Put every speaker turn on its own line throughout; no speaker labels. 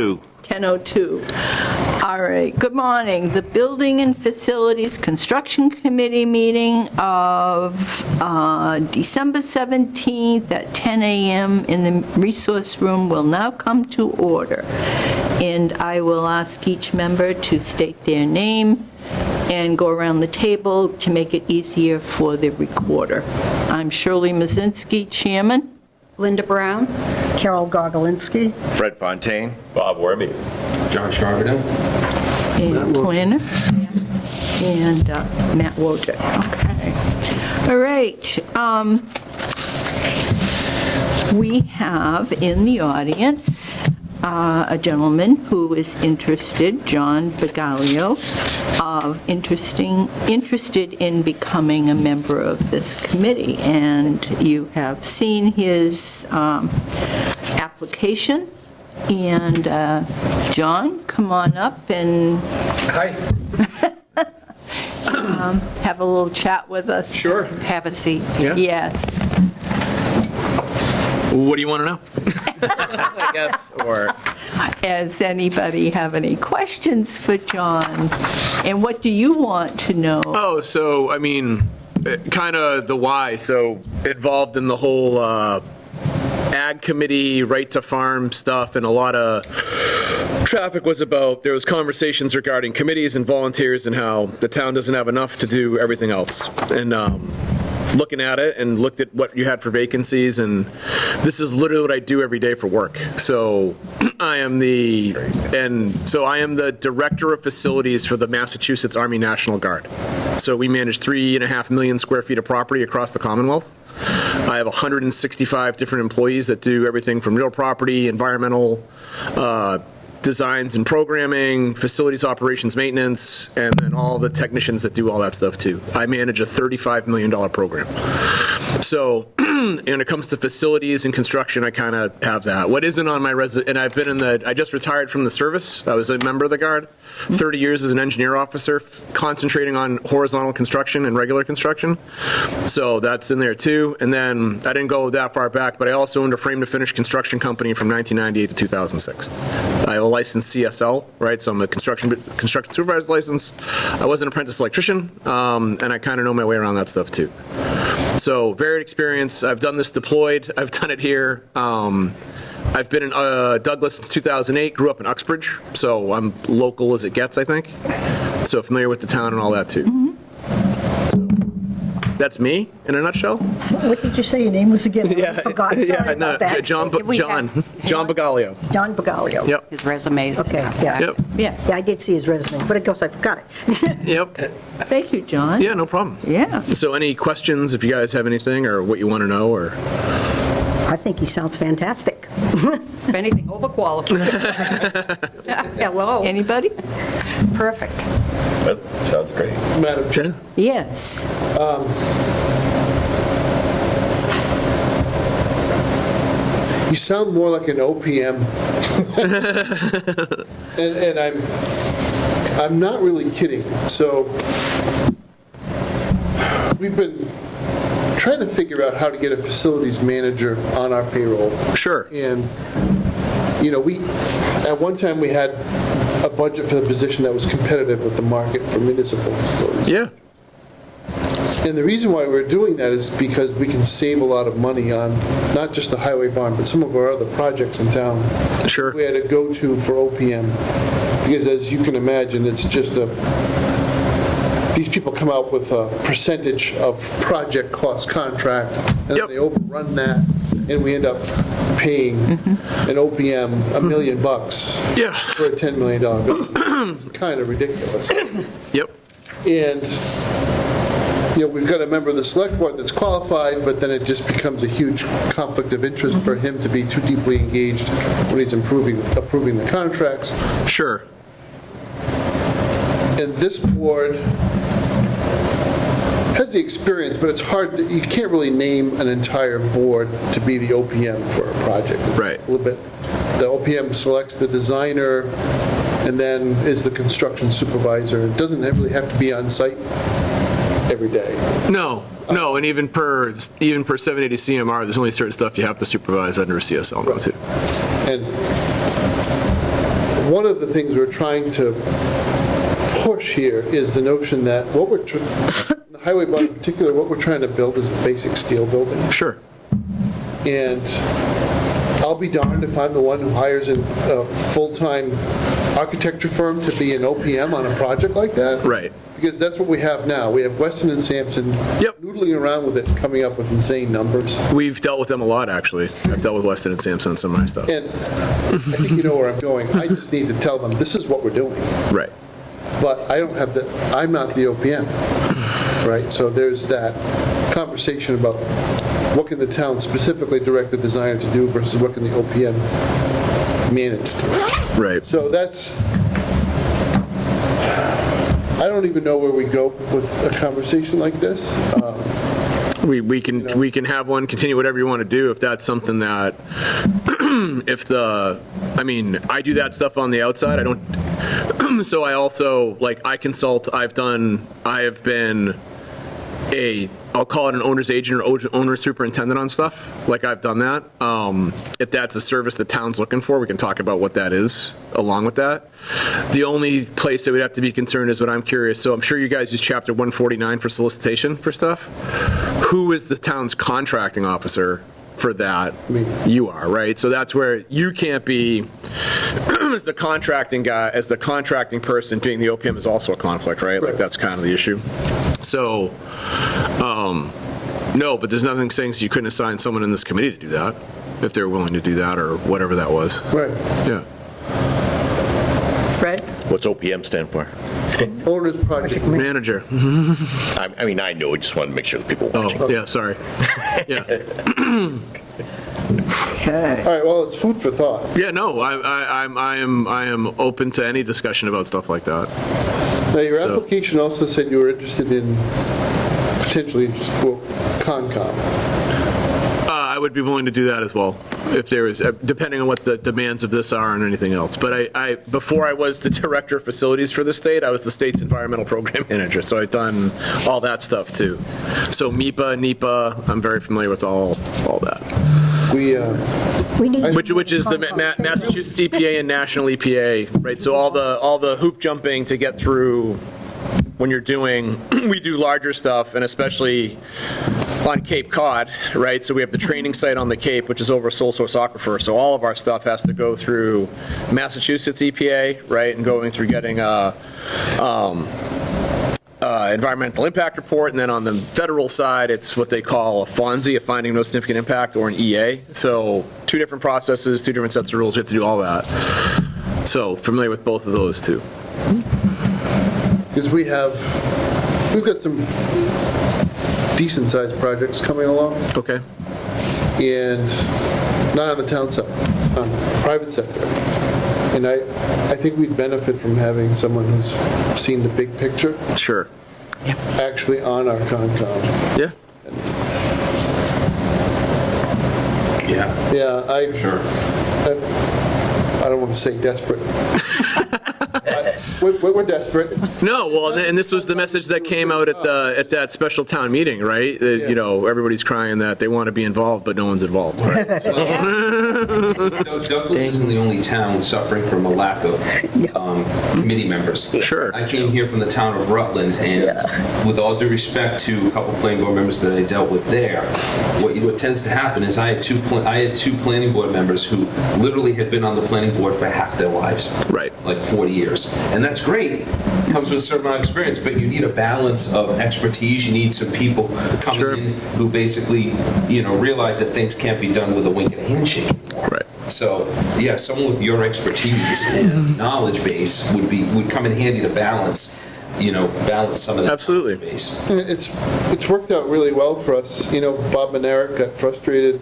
10:02. All right, good morning. The Building and Facilities Construction Committee meeting of December 17th at 10 a.m. in the resource room will now come to order. And I will ask each member to state their name and go around the table to make it easier for the recorder. I'm Shirley Mazinski, Chairman.
Linda Brown.
Carol Gogolinski.
Fred Fontaine.
Bob Werby. John Charbonneau.
And planner. And Matt Wojcik. Okay. All right. We have in the audience a gentleman who is interested, John Bagalio, interested in becoming a member of this committee. And you have seen his application. And John, come on up and
Hi.
have a little chat with us.
Sure.
Have a seat.
Yeah.
Yes.
What do you want to know? I guess, or...
Does anybody have any questions for John? And what do you want to know?
Oh, so, I mean, kind of the why. So, involved in the whole ag committee, right to farm stuff, and a lot of traffic was about, there was conversations regarding committees and volunteers and how the town doesn't have enough to do everything else. And looking at it and looked at what you had for vacancies, and this is literally what I do every day for work. So I am the director of facilities for the Massachusetts Army National Guard. So we manage 3.5 million square feet of property across the Commonwealth. I have 165 different employees that do everything from real property, environmental, designs and programming, facilities operations maintenance, and then all the technicians that do all that stuff too. I manage a $35 million program. So when it comes to facilities and construction, I kind of have that. What isn't on my resume, and I just retired from the service. I was a member of the Guard, 30 years as an engineer officer, concentrating on horizontal construction and regular construction. So that's in there too. And then I didn't go that far back, but I also owned a frame to finish construction company from 1998 to 2006. I have a licensed CSL, right? So I'm a construction supervisor's license. I was an apprentice electrician, and I kind of know my way around that stuff too. So varied experience. I've done this deployed. I've done it here. I've been in Douglas since 2008, grew up in Uxbridge, so I'm local as it gets, I think. So familiar with the town and all that too. Mm-hmm. So that's me in a nutshell.
What did you say your name was again? I forgot. Sorry about that.
John Bagalio.
John Bagalio.
Yep.
His resume.
Okay, yeah.
Yep.
Yeah.
Yeah, I did see his resume, but of course I forgot it.
Yep.
Thank you, John.
Yeah, no problem.
Yeah.
So any questions, if you guys have anything or what you want to know, or...
I think he sounds fantastic.
If anything, overqualified. Hello.
Anybody?
Perfect.
That sounds great.
Madam Chair?
Yes.
You sound more like an OPM. and I'm not really kidding. So we've been trying to figure out how to get a facilities manager on our payroll.
Sure.
And, you know, at one time we had a budget for the position that was competitive with the market for municipal facilities.
Yeah.
And the reason why we're doing that is because we can save a lot of money on not just the highway barn, but some of our other projects in town.
Sure.
We had a go-to for OPM. Because as you can imagine, it's just these people come out with a percentage of project cost contract, and then they overrun that, and we end up paying an OPM $1 million for a $10 million bill. It's kind of ridiculous.
Yep.
And you know, we've got a member of the select board that's qualified, but then it just becomes a huge conflict of interest for him to be too deeply engaged when he's approving the contracts.
Sure.
And this board has the experience, but it's hard. You can't really name an entire board to be the OPM for a project.
Right.
A little bit. The OPM selects the designer and then is the construction supervisor. It doesn't really have to be on site every day.
No, and even per 780 CMR, there's only certain stuff you have to supervise under a CSL now too.
And one of the things we're trying to push here is the notion that the highway bond in particular, what we're trying to build is a basic steel building.
Sure.
And I'll be darned if I'm the one who hires a full-time architecture firm to be an OPM on a project like that.
Right.
Because that's what we have now. We have Weston and Sampson noodling around with it, coming up with insane numbers.
We've dealt with them a lot, actually. I've dealt with Weston and Sampson on some of my stuff.
And I think you know where I'm going. I just need to tell them, this is what we're doing.
Right.
But I'm not the OPM, right? So there's that conversation about what can the town specifically direct the designer to do versus what can the OPM manage to do.
Right.
So I don't even know where we go with a conversation like this.
We can have one, continue whatever you want to do if that's something that, I do that stuff on the outside. I don't, so I also, I consult, I have been I'll call it an owner's agent or owner's superintendent on stuff. I've done that. If that's a service the town's looking for, we can talk about what that is along with that. The only place that we'd have to be concerned is what I'm curious. So I'm sure you guys use Chapter 149 for solicitation for stuff. Who is the town's contracting officer for that?
Me.
You are, right? So that's where you can't be, as the contracting guy, as the contracting person, being the OPM is also a conflict, right? That's kind of the issue. So, no, but there's nothing saying you couldn't assign someone in this committee to do that, if they're willing to do that or whatever that was.
Right.
Yeah.
Fred?
What's OPM stand for?
Owner's project.
Manager.
I know, I just wanted to make sure that people are watching.
Oh, yeah, sorry. Yeah.
Okay.
All right, well, it's food for thought.
Yeah, no, I am open to any discussion about stuff like that.
Now, your
So-
application also said you were interested in, potentially, Concom.
I would be willing to do that as well, if there is, depending on what the demands of this are and anything else. But before I was the director of facilities for the state, I was the state's environmental program manager, so I've done all that stuff too. So MEPA, NEPA, I'm very familiar with all that.
We need.
Which is the Massachusetts EPA and national EPA, right? So all the hoop jumping to get through when you're doing, we do larger stuff, and especially on Cape Cod, right? So we have the training site on the Cape, which is over a sole source aquifer. So all of our stuff has to go through Massachusetts EPA, right? And going through getting a environmental impact report. And then on the federal side, it's what they call a FONSI, a finding no significant impact, or an EA. So two different processes, two different sets of rules. We have to do all that. So familiar with both of those too.
Because we've got some decent-sized projects coming along,
Okay.
and not on the town side, on the private sector. And I think we'd benefit from having someone who's seen the big picture
Sure.
actually on our Concom.
Yeah.
Yeah,
Sure.
I don't want to say desperate. We're desperate.
No, well, and this was the message that came out at that special town meeting, right? That, you know, everybody's crying that they want to be involved, but no one's involved. Right?
Douglas isn't the only town suffering from a lack of committee members.
Sure.
I came here from the town of Rutland, and with all due respect to a couple planning board members that I dealt with there, what tends to happen is I had two planning board members who literally had been on the planning board for half their lives.
Right.
Like 40 years. And that's great. Comes with a certain amount of experience, but you need a balance of expertise. You need some people coming in who basically, realize that things can't be done with a wink and a handshake anymore.
Right.
So, yeah, someone with your expertise and knowledge base would come in handy to balance some of that.
Absolutely.
Base.
It's worked out really well for us. Bob and Eric got frustrated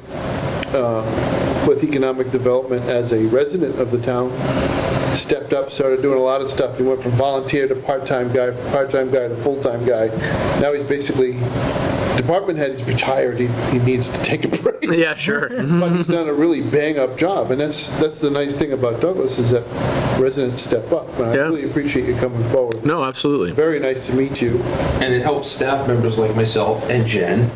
with economic development as a resident of the town. Stepped up, started doing a lot of stuff. He went from volunteer to part-time guy to full-time guy. Now he's basically, department head is retired, he needs to take a break.
Yeah, sure.
But he's done a really bang-up job, and that's the nice thing about Douglas, is that residents step up. And I
Yeah.
really appreciate you coming forward.
No, absolutely.
Very nice to meet you.
And it helps staff members like myself and Jen,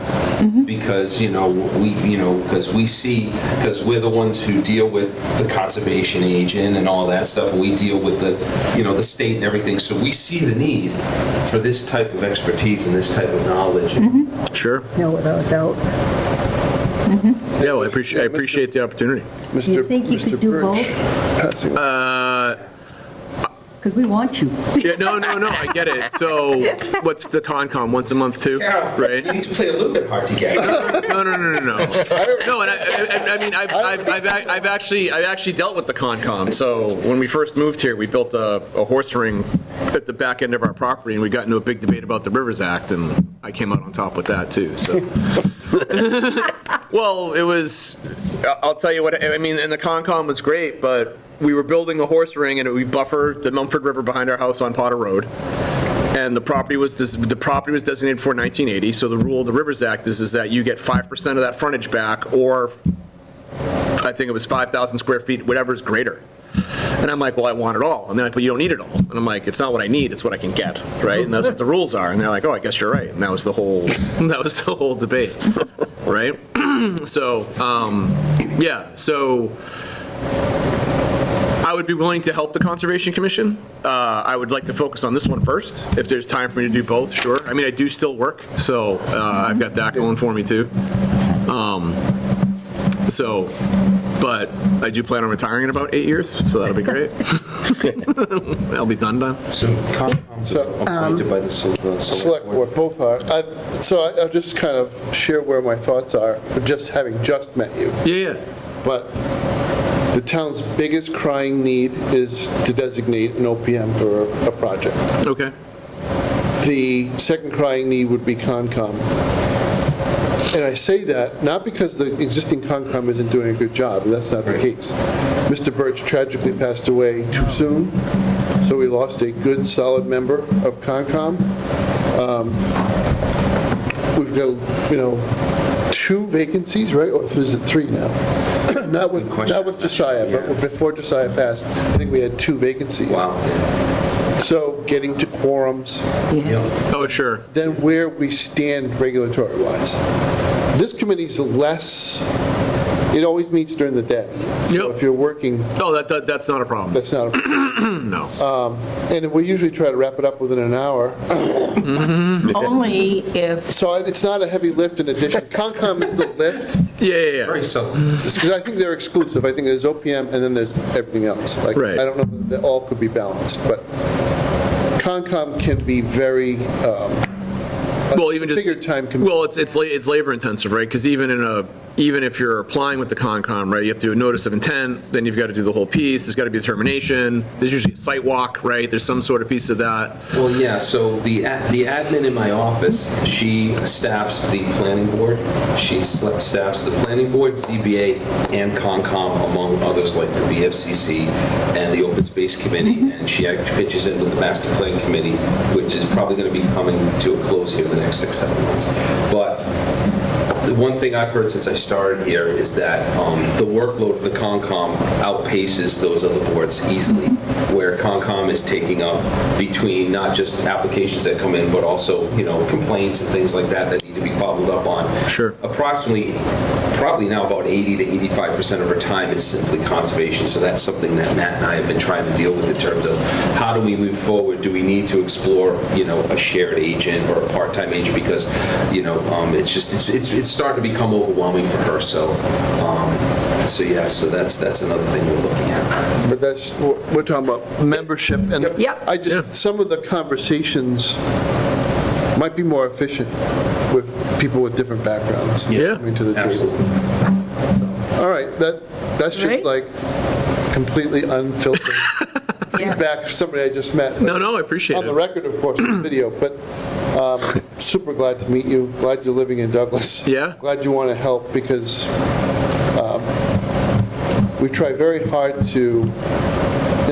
because, because we see, because we're the ones who deal with the conservation agent and all that stuff, and we deal with the state and everything, so we see the need for this type of expertise and this type of knowledge.
Sure.
No, without a doubt.
Yeah, well, I appreciate the opportunity.
Do you think you
Mr.
could do
Birch,
both?
passing on.
Because we want you.
Yeah, no, I get it. So what's the Concom, once a month too?
Carol,
Right?
you need to play a little bit hard to get.
No. No, and I mean, I've actually dealt with the Concom. So when we first moved here, we built a horse ring at the back end of our property, and we got into a big debate about the Rivers Act, and I came out on top with that too, so. Well, it was, I'll tell you what, I mean, and the Concom was great, but we were building a horse ring, and we buffered the Mumford River behind our house on Potter Road. And the property was designated for 1980, so the rule of the Rivers Act is that you get 5% of that frontage back, or I think it was 5,000 square feet, whatever is greater. And I'm like, well, I want it all. And they're like, well, you don't need it all. And I'm like, it's not what I need, it's what I can get, right? And that's what the rules are. And they're like, oh, I guess you're right. And that was the whole debate, right? So, yeah, so I would be willing to help the Conservation Commission. I would like to focus on this one first. If there's time for me to do both, sure. I mean, I do still work, so I've got that going for me too. But I do plan on retiring in about 8 years, so that'll be great. I'll be done.
So Concom's appointed by the
Select Board, both are. I'll just kind of share where my thoughts are, just having just met you.
Yeah.
But the town's biggest crying need is to designate an OPM for a project.
Okay.
The second crying need would be Concom. And I say that not because the existing Concom isn't doing a good job, and that's not the case. Mr. Birch tragically passed away too soon, so we lost a good, solid member of Concom. We've got, 2 vacancies, right? Or is it 3 now? Not with Josiah, but before Josiah passed, I think we had 2 vacancies.
Wow.
So getting to quorums,
Oh, sure.
then where we stand regulatory-wise. This committee's it always meets during the day. So
Yep.
if you're working,
Oh, that's not a problem.
that's not a,
No.
and we usually try to wrap it up within an hour.
Only if,
So it's not a heavy lift in addition. Concom is the lift,
Yeah.
Very subtle.
because I think they're exclusive. I think there's OPM and then there's everything else. Like,
Right.
I don't know that all could be balanced, but Concom can be very,
Well, even just
bigger time commitment.
Well, it's labor intensive, right? Because even if you're applying with the Concom, right, you have to do a notice of intent, then you've got to do the whole piece. There's got to be a determination. There's usually a site walk, right? There's some sort of piece of that.
Well, yeah, so the admin in my office, she staffs the planning board. She staffs the planning board, ZBA, and Concom, among others like the BFCC and the Open Space Committee. And she actually pitches in with the Master Plan Committee, which is probably going to be coming to a close here in the next 6-7 months. But the one thing I've heard since I started here is that the workload of the Concom outpaces those other boards easily, where Concom is taking up between not just applications that come in, but also, complaints and things like that need to be followed up on.
Sure.
Probably now about 80 to 85% of our time is simply conservation. So that's something that Matt and I have been trying to deal with in terms of how do we move forward? Do we need to explore, a shared agent or a part-time agent? Because, it's starting to become overwhelming for her. So that's another thing we're looking at.
But we're talking about membership, and
Yep.
some of the conversations might be more efficient with people with different backgrounds.
Yeah.
Coming to the table.
Absolutely.
All right, that's just
Right.
like completely unfiltered feedback from somebody I just met.
No, I appreciate
On the
it.
record, of course, the video, but super glad to meet you. Glad you're living in Douglas.
Yeah.
Glad you want to help, because we try very hard to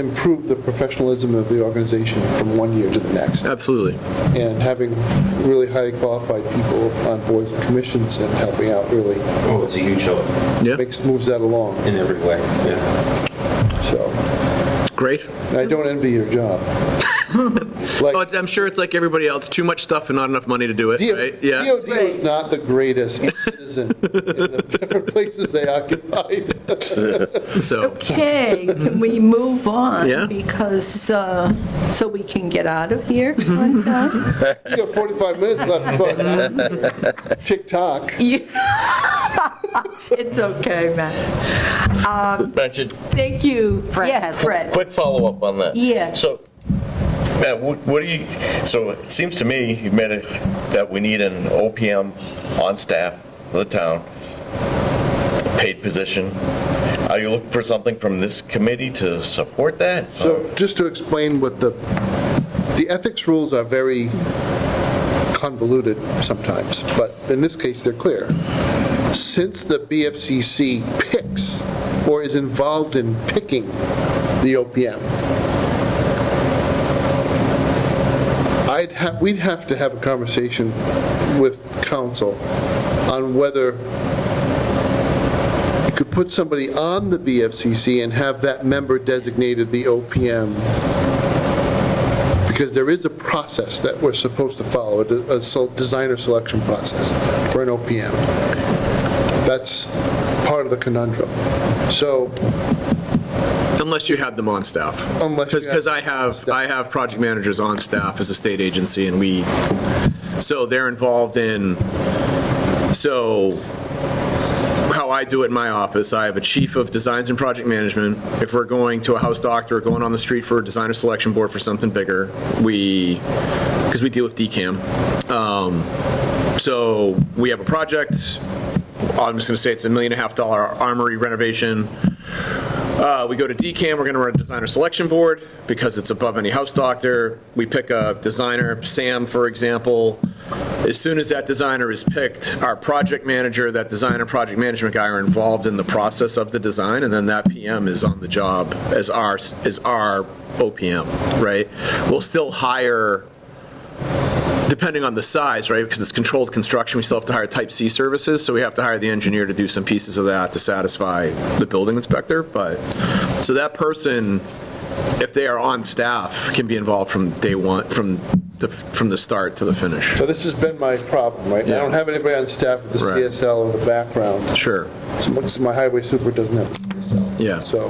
improve the professionalism of the organization from one year to the next.
Absolutely.
And having really highly qualified people on boards and commissions and helping out really
Oh, it's a huge help
Yeah.
moves that along.
in every way, yeah.
So
Great.
I don't envy your job. Like,
Oh, I'm sure it's like everybody else, too much stuff and not enough money to do it, right? Yeah.
DOD was not the greatest citizen in the different places they occupied.
So,
Okay, can we move on?
Yeah.
Because, so we can get out of here on time?
You got 45 minutes left for TikTok.
It's okay, Matt.
Mentioned,
Thank you.
Fred
Yes,
has-
Fred.
quick follow-up on that.
Yeah.
So, Matt, what do you, so it seems to me you made it, that we need an OPM on staff for the town, paid position. Are you looking for something from this committee to support that?
So just to explain what the ethics rules are very convoluted sometimes, but in this case, they're clear. Since the BFCC picks or is involved in picking the OPM, we'd have to have a conversation with council on whether you could put somebody on the BFCC and have that member designated the OPM, because there is a process that we're supposed to follow, a designer selection process for an OPM. That's part of the conundrum. So
unless you had them on staff.
Unless you
Because
have
I have project managers on staff as a state agency, and so they're involved in, so how I do it in my office, I have a chief of designs and project management. If we're going to a house doctor or going on the street for a designer selection board for something bigger, because we deal with DCAM. So we have a project, I'm just going to say it's $1.5 million armory renovation. We go to DCAM, we're going to run a designer selection board because it's above any house doctor. We pick a designer, Sam, for example. As soon as that designer is picked, our project manager, that designer project management guy are involved in the process of the design, and then that PM is on the job as our OPM, right? We'll still hire, depending on the size, right, because it's controlled construction, we still have to hire type C services, so we have to hire the engineer to do some pieces of that to satisfy the building inspector. But, so that person, if they are on staff, can be involved from day one, from the start to the finish.
this has been my problem, right? I don't have anybody on staff with the
Right.
CSL or the background.
Sure.
So my highway super doesn't have the CSL.
Yeah.
So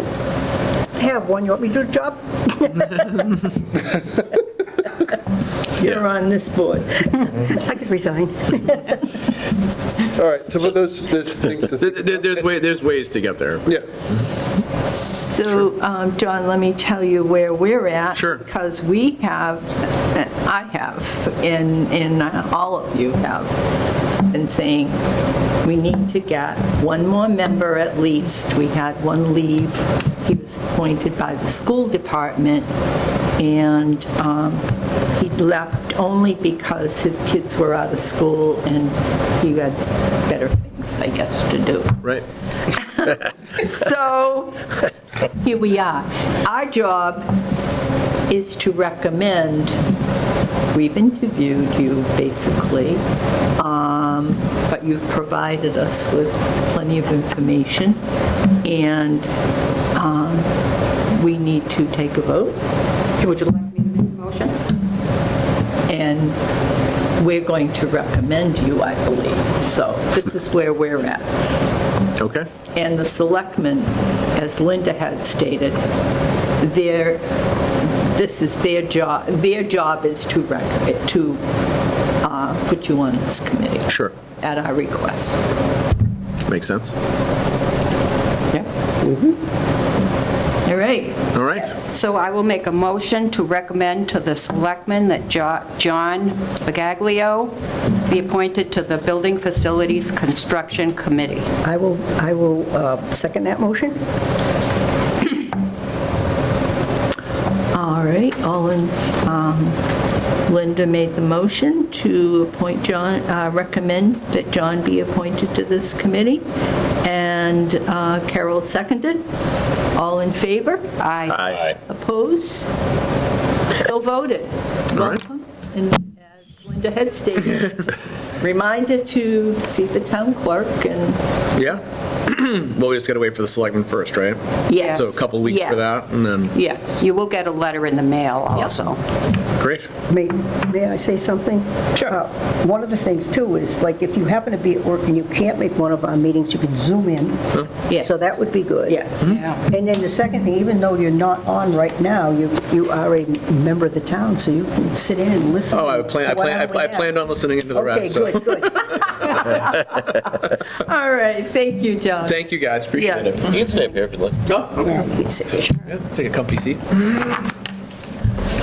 I have one. You want me to do the job?
You're on this board.
I could resign.
all right, so but there's things to think about.
There's ways to get there.
Yeah,
So, John, let me tell you where we're at.
Sure.
Because we have, I have, and all of you have been saying, we need to get one more member at least. We had one leave. He was appointed by the school department, and he left only because his kids were out of school and he had better things, I guess, to do.
Right.
So, here we are. Our job is to recommend, we've interviewed you, basically, but you've provided us with plenty of information, and we need to take a vote,
Would you like me to make a motion?
and we're going to recommend you, I believe. So, this is where we're at.
Okay.
And the selectmen, as Linda had stated, this is their job. Their job is to put you on this committee.
Sure.
At our request.
Makes sense.
Yeah. All right.
All right.
So I will make a motion to recommend to the selectmen that John Bagaglio be appointed to the Building Facilities Construction Committee.
I will second that motion.
All right. Linda made the motion to appoint John, recommend that John be appointed to this committee, and Carol seconded. All in favor?
Aye.
Aye.
Opposed? So voted. Welcome. And as Linda had stated, reminder to see the town clerk and,
Yeah. Well, we just got to wait for the selectmen first, right?
yes.
So a couple of weeks for
Yes.
that, and then,
Yes.
You will get a letter in the mail also.
great.
May I say something?
Sure.
One of the things, too, is like if you happen to be at work and you can't make one of our meetings, you can Zoom in.
Yes.
So that would be good.
Yes.
Yeah.
And then the second thing, even though you're not on right now, you are a member of the town, so you can sit in and listen.
Oh, I
to whatever we have.
planned on listening into the rest, so.
Okay, good.
All right, thank you, John.
Thank you, guys, appreciate
Yes.
it.
You can stay up here if you'd like.
Oh, okay.
Yeah, you can sit here.
Yeah, take a comfy seat.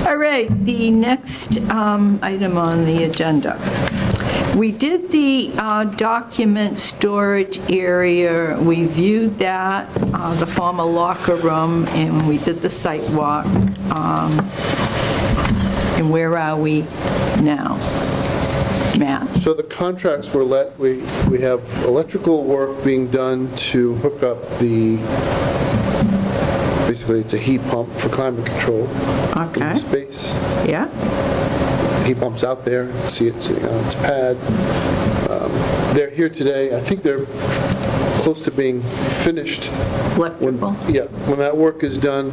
All right, the next item on the agenda. We did the document storage area, we viewed that, the former locker room, and we did the site walk. And where are we now? Matt?
So the contracts were let, we have electrical work being done to hook up basically it's a heat pump for climate control in
Okay.
the space.
Yeah?
Heat pump's out there, see it sitting on its pad. They're here today, I think they're close to being finished.
Electrical?
Yeah, when that work is done,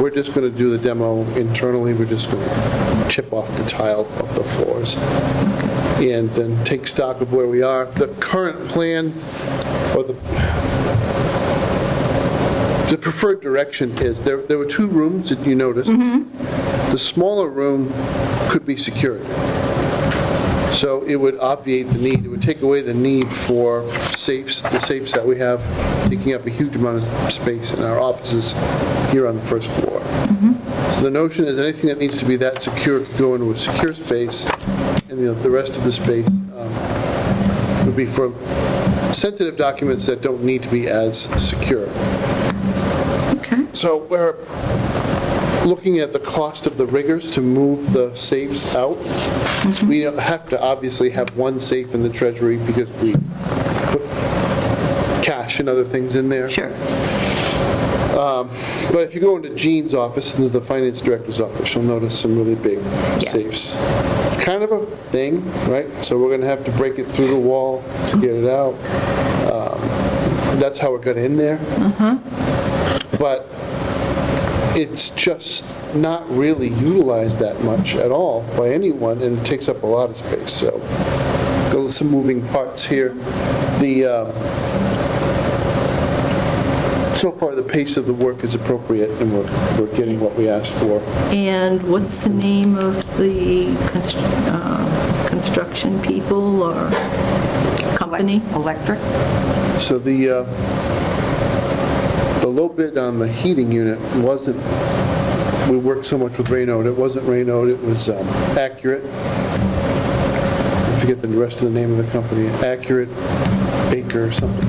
we're just going to do the demo internally, we're just going to chip off the tile of the floors and then take stock of where we are. The current plan, or the preferred direction is, there were two rooms that you noticed. The smaller room could be secured. So it would obviate the need, it would take away the need for safes, the safes that we have taking up a huge amount of space in our offices here on the first floor. So the notion is anything that needs to be that secure could go into a secure space, and the rest of the space would be for sensitive documents that don't need to be as secure.
Okay.
So we're looking at the cost of the riggers to move the safes out. We have to obviously have one safe in the treasury because we put cash and other things in there.
Sure.
But if you go into Jean's office, into the finance director's office, you'll notice some really big safes. It's kind of a thing, right? So we're going to have to break it through the wall to get it out. That's how it got in there. But it's just not really utilized that much at all by anyone, and it takes up a lot of space. So there's some moving parts here. So far, the pace of the work is appropriate, and we're getting what we asked for.
And what's the name of the construction people or company?
Electric?
So the low bid on the heating unit wasn't, we worked so much with Raynode, it wasn't Raynode, it was Accurate. I forget the rest of the name of the company, Accurate, Baker or something.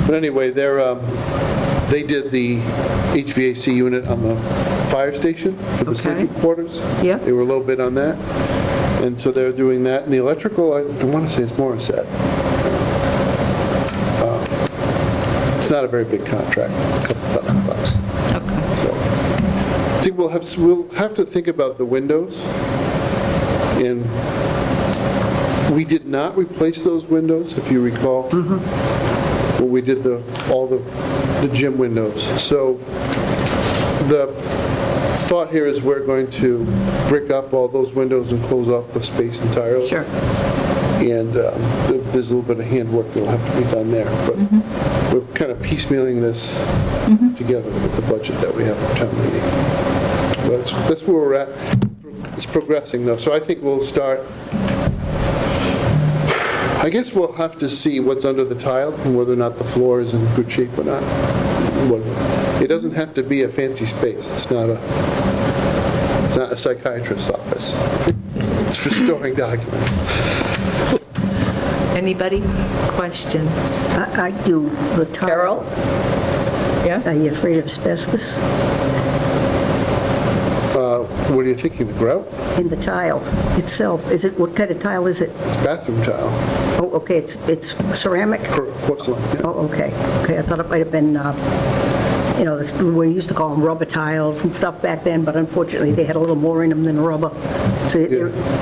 But anyway, they did the HVAC unit on the fire station for the sleeping quarters.
Yep.
They were low bid on that. And so they're doing that. And the electrical, I want to say it's Morissette. It's not a very big contract, a couple $1,000.
Okay.
So I think we'll have to think about the windows. And we did not replace those windows, if you recall. When we did all the gym windows. So the thought here is we're going to brick up all those windows and close off the space entirely.
Sure.
And there's a little bit of handwork that will have to be done there. But we're kind of piecemealing this together with the budget that we have for town meeting. That's where we're at. It's progressing, though. So I think we'll start, I guess we'll have to see what's under the tile and whether or not the floor is in good shape or not. It doesn't have to be a fancy space. It's not a psychiatrist's office. It's for storing documents.
Anybody? Questions?
I do the tile.
Carol? Yeah?
Are you afraid of asbestos?
What are you thinking, the grout?
In the tile itself, what kind of tile is it?
Bathroom tile.
Oh, okay, it's ceramic?
Porcelain, yeah.
Oh, okay. Okay, I thought it might have been we used to call them rubber tiles and stuff back then, but unfortunately, they had a little more in them than rubber. So,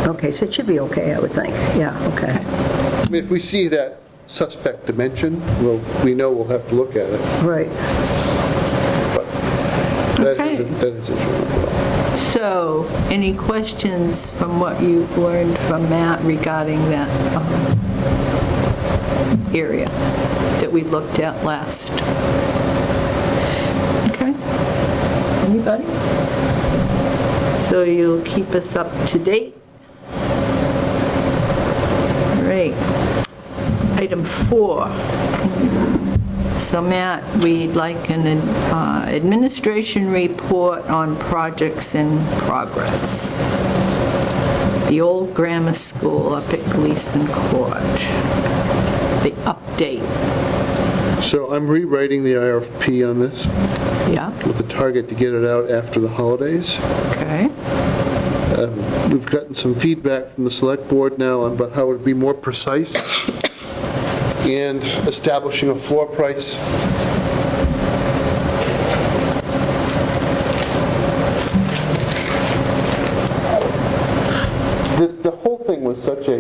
okay, so it should be okay, I would think. Yeah, okay.
I mean, if we see that suspect dimension, we know we'll have to look at it.
Right.
But that
Okay.
is interesting.
So, any questions from what you've learned from Matt regarding that area that we looked at last? Okay. Anybody? So you'll keep us up to date? Great. Item 4. So Matt, we'd like an administration report on projects in progress. The old grammar school up at Gleason Court. The update.
So I'm rewriting the IRP on this
Yeah,
with the target to get it out after the holidays.
okay.
We've gotten some feedback from the select board now on about how it would be more precise and establishing a floor price. The whole thing was such a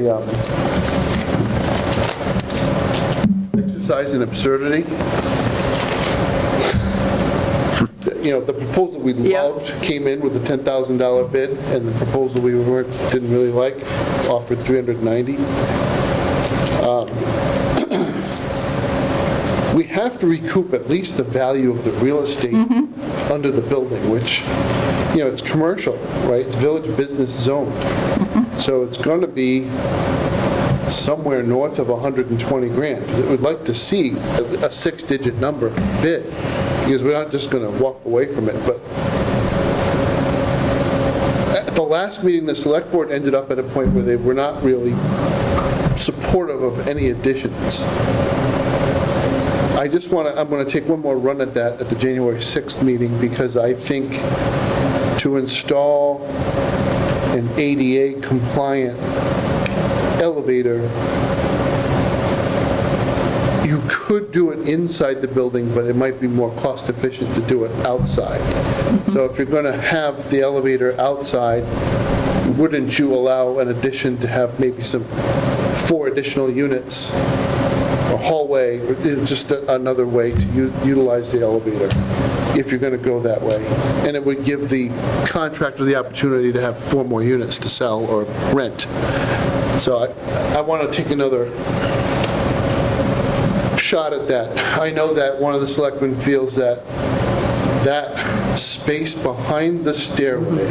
exercise in absurdity. The proposal we
Yeah.
loved came in with a $10,000 bid, and the proposal we didn't really like offered $390,000. We have to recoup at least the value of the real estate under the building, which, it's commercial, right? It's village business zoned. So it's going to be somewhere north of 120 grand. We'd like to see a six-digit number bid, because we're not just going to walk away from it. But at the last meeting, the select board ended up at a point where they were not really supportive of any additions. I'm going to take one more run at that at the January 6th meeting, because I think to install an ADA compliant elevator, you could do it inside the building, but it might be more cost efficient to do it outside. So if you're going to have the elevator outside, wouldn't you allow an addition to have maybe 4 additional units, a hallway, just another way to utilize the elevator if you're going to go that way. And it would give the contractor the opportunity to have 4 more units to sell or rent. So I want to take another shot at that. I know that one of the selectmen feels that space behind the stairway,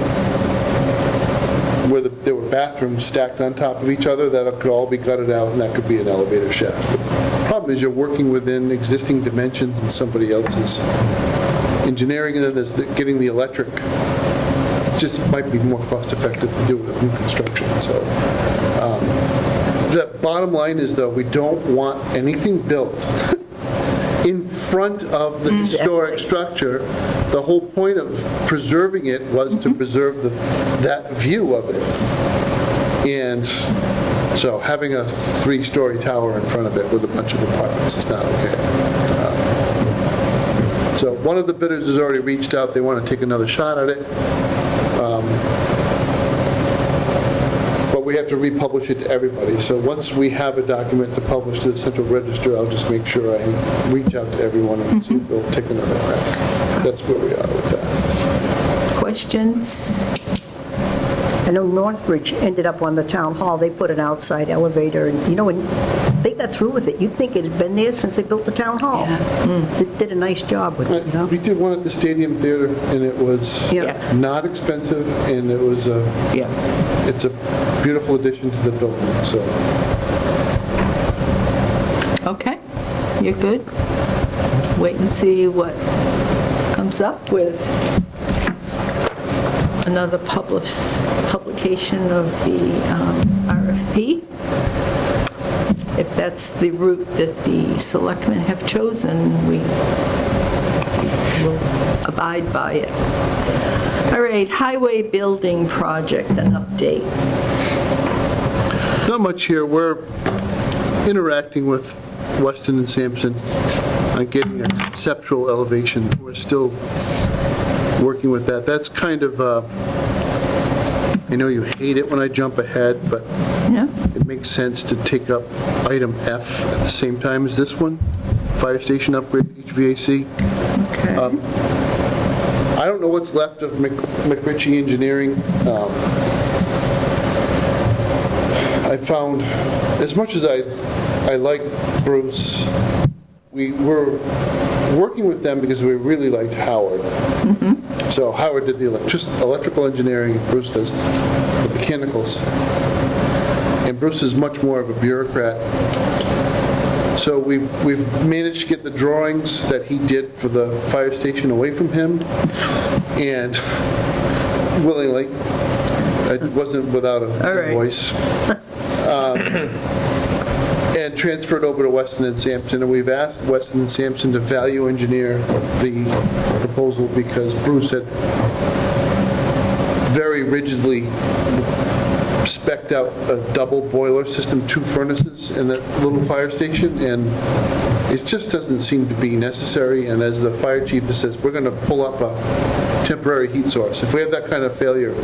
where there were bathrooms stacked on top of each other, that could all be gutted out, and that could be an elevator shaft. The problem is you're working within existing dimensions and somebody else's engineering, and then there's getting the electric. Just might be more cost effective to do it with new construction. So the bottom line is, though, we don't want anything built in front of the historic structure. The whole point of preserving it was to preserve that view of it. And so having a 3-story tower in front of it with a bunch of apartments is not okay. So one of the bidders has already reached out. They want to take another shot at it. But we have to republish it to everybody. So once we have a document to publish to the Central Register, I'll just make sure I reach out to everyone and see if they'll take another crack. That's where we are with that.
Questions?
I know Northbridge ended up on the town hall. They put an outside elevator, and, when they got through with it, you'd think it had been there since they built the town hall. They did a nice job with it,
We did one at the Stadium Theater, and it was
Yeah.
not expensive, and it was it's a beautiful addition to the building. So
Okay, you're good. Wait and see what comes up with another publication of the RFP. If that's the route that the selectmen have chosen, we will abide by it. All right, highway building project, an update.
not much here. We're interacting with Weston and Sampson on getting a conceptual elevation. We're still working with that. That's kind of, I know you hate it when I jump ahead, but
Yeah.
it makes sense to take up item F at the same time as this one, fire station upgrade HVAC.
Okay.
I don't know what's left of McRitchie Engineering. I found, as much as I like Bruce, we were working with them because we really liked Howard. So Howard did the electrical engineering, and Bruce does the mechanicals. And Bruce is much more of a bureaucrat. So we've managed to get the drawings that he did for the fire station away from him, and willingly, it wasn't without a
right.
voice, and transferred over to Weston and Sampson, and we've asked Weston and Sampson to value engineer the proposal because Bruce had very rigidly spec'd out a double boiler system, 2 furnaces in that little fire station, and it just doesn't seem to be necessary. And as the fire chief says, we're going to pull up a temporary heat source. If we have that kind of failure,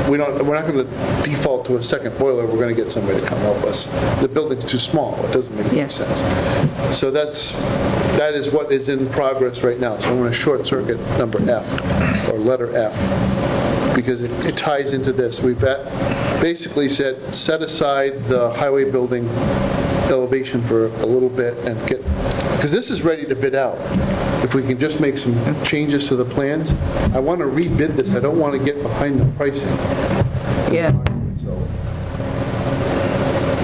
we're not going to default to a second boiler. We're going to get somebody to come help us. The building's too small. It doesn't make any sense. So that is what is in progress right now. So I'm going to short circuit number F, or letter F, because it ties into this. We've basically said, set aside the highway building elevation for a little bit and get, because this is ready to bid out. If we can just make some changes to the plans, I want to rebid this. I don't want to get behind the pricing.
Yeah.
So,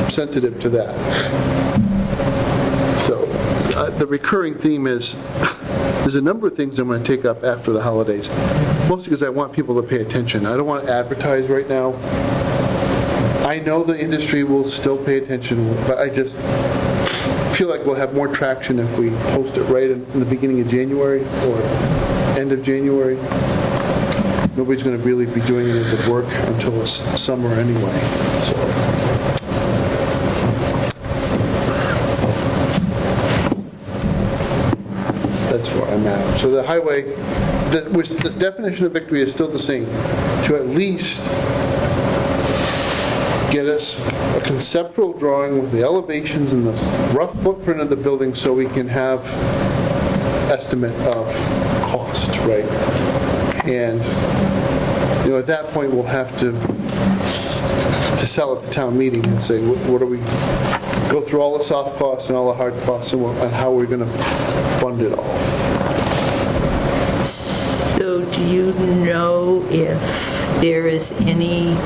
I'm sensitive to that. So, the recurring theme is, there's a number of things I'm going to take up after the holidays, mostly because I want people to pay attention. I don't want to advertise right now. I know the industry will still pay attention, but I just feel like we'll have more traction if we post it right in the beginning of January or end of January. Nobody's going to really be doing any of the work until the summer anyway. So. That's where I'm at. So the highway, the definition of victory is still the same, to at least get us a conceptual drawing with the elevations and the rough footprint of the building so we can have estimate of cost, right? And, at that point, we'll have to sell at the town meeting and say, what do we, go through all the soft costs and all the hard costs and how we're going to fund it all.
So do you know if there is any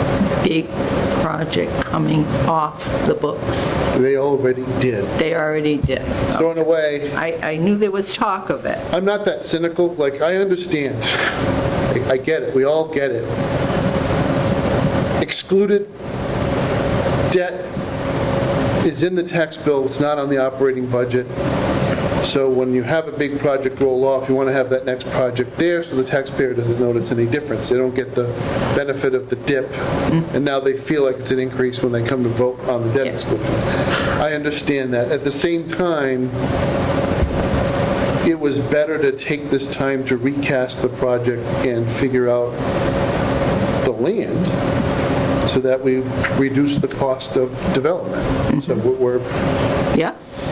big project coming off the books?
They already did.
They already did.
So in a way,
I knew there was talk of it.
I'm not that cynical. Like, I understand. I get it. We all get it. Excluded debt is in the tax bill. It's not on the operating budget. So when you have a big project roll off, you want to have that next project there so the taxpayer doesn't notice any difference. They don't get the benefit of the dip, and now they feel like it's an increase when they come to vote on the debt exclusion. I understand that. At the same time, it was better to take this time to recast the project and figure out the land so that we reduce the cost of development. So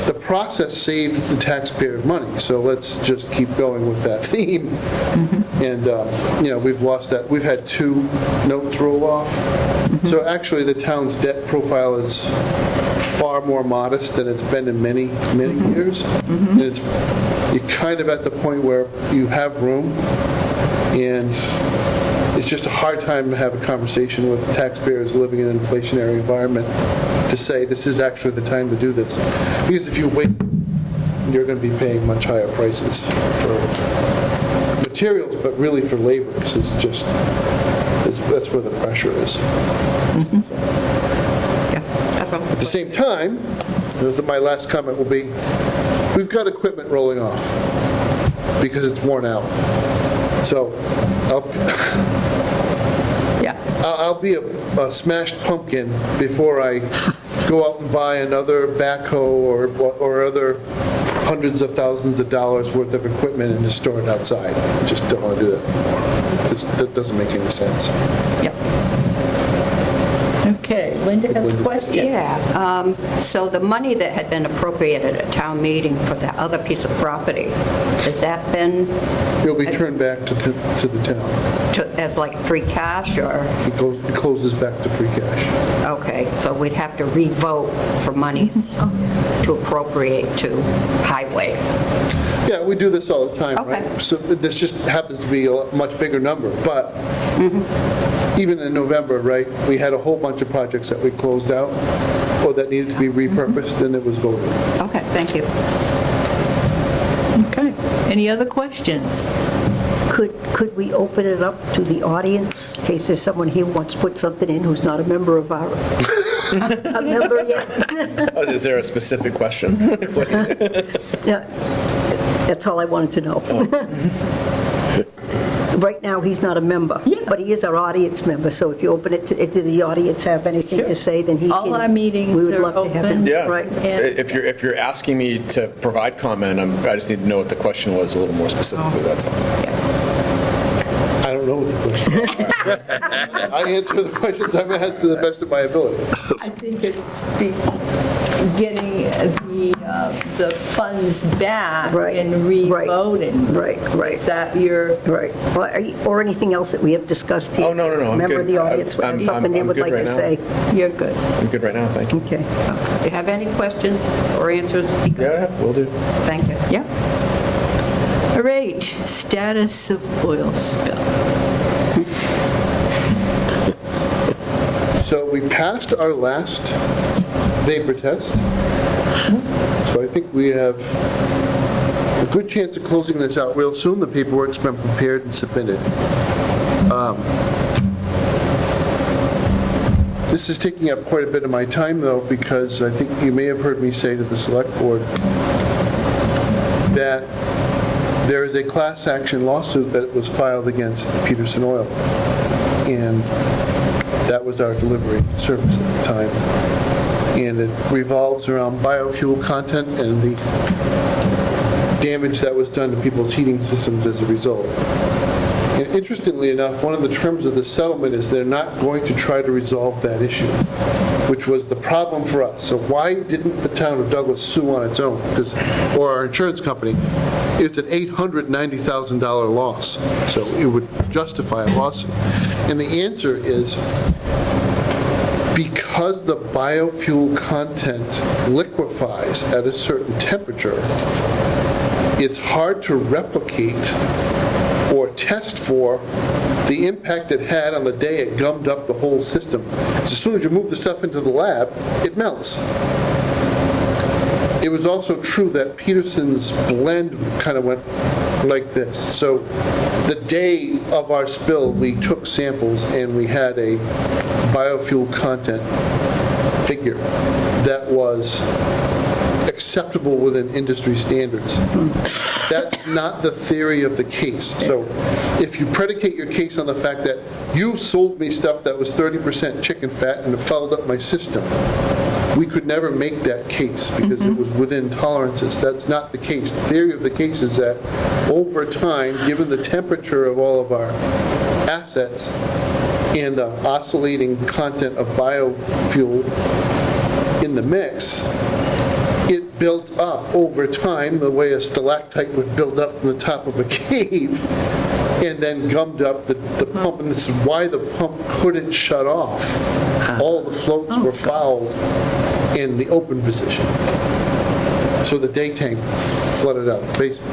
the process saved the taxpayer money, so let's just keep going with that theme. And, we've lost that. We've had 2 notes roll off. So actually, the town's debt profile is far more modest than it's been in many, many years. And you're kind of at the point where you have room, and it's just a hard time to have a conversation with taxpayers living in an inflationary environment to say this is actually the time to do this. Because if you wait, you're going to be paying much higher prices for materials, but really for labor, because that's where the pressure is. At the same time, my last comment will be, we've got equipment rolling off because it's worn out. So I'll be a smashed pumpkin before I go out and buy another backhoe or other hundreds of thousands of dollars worth of equipment and just store it outside. Just don't want to do that. That doesn't make any sense.
Yep. Okay, Linda has a question.
Yeah, so the money that had been appropriated at town meeting for that other piece of property, has that been
It'll be turned back to the town.
as like free cash, or?
It closes back to free cash.
Okay, so we'd have to re-vote for monies to appropriate to highway.
Yeah, we do this all the time,
Okay.
right? So this just happens to be a much bigger number, but even in November, right, we had a whole bunch of projects that we closed out or that needed to be repurposed, and it was voted.
Okay, thank you.
Okay, any other questions?
Could we open it up to the audience in case there's someone here who wants to put something in who's not a member of our, a member, yes?
Is there a specific question?
Yeah, that's all I wanted to know. Right now, he's not a member, but he is our audience member, so if you open it to, if the audience have anything
Sure.
to say, then he can.
All our meetings
we would
are
love to have him.
open.
Yeah.
Right.
And-
If you're asking me to provide comment, I just need to know what the question was a little more specifically, that's all.
I don't know what the question is. I answer the questions I've asked to the best of my ability.
I think it's getting the funds back
Right,
and
right,
re-voting.
right.
Is that your,
Right. Well, or anything else that we have discussed here?
Oh, no, I'm
Member of
good.
the audience
I'm-
has something they
I'm
would
good
like
right
to
now.
say?
you're good.
I'm good right now, thank you.
Okay.
Do you have any questions or answers?
Yeah, will do.
Thank you.
Yeah. All right, status of oil spill.
So we passed our last vapor test. So I think we have a good chance of closing this out real soon. The paperwork's been prepared and submitted. This is taking up quite a bit of my time, though, because I think you may have heard me say to the Select Board that there is a class action lawsuit that was filed against Peterson Oil. And that was our delivery service at the time. And it revolves around biofuel content and the damage that was done to people's heating systems as a result. And interestingly enough, one of the terms of the settlement is they're not going to try to resolve that issue, which was the problem for us. So why didn't the town of Douglas sue on its own? Or our insurance company? It's an $890,000 loss, so it would justify a lawsuit. And the answer is because the biofuel content liquefies at a certain temperature, it's hard to replicate or test for the impact it had on the day it gummed up the whole system. As soon as you move the stuff into the lab, it melts. It was also true that Peterson's blend kind of went like this. So the day of our spill, we took samples and we had a biofuel content figure that was acceptable within industry standards. That's not the theory of the case. So if you predicate your case on the fact that you sold me stuff that was 30% chicken fat and it fouled up my system, we could never make that case because it was within tolerances. That's not the case. The theory of the case is that over time, given the temperature of all of our assets and the oscillating content of biofuel in the mix, it built up over time the way a stalactite would build up from the top of a cave and then gummed up the pump, and this is why the pump couldn't shut off. All the floats were fouled in the open position. So the day tank flooded out the basement.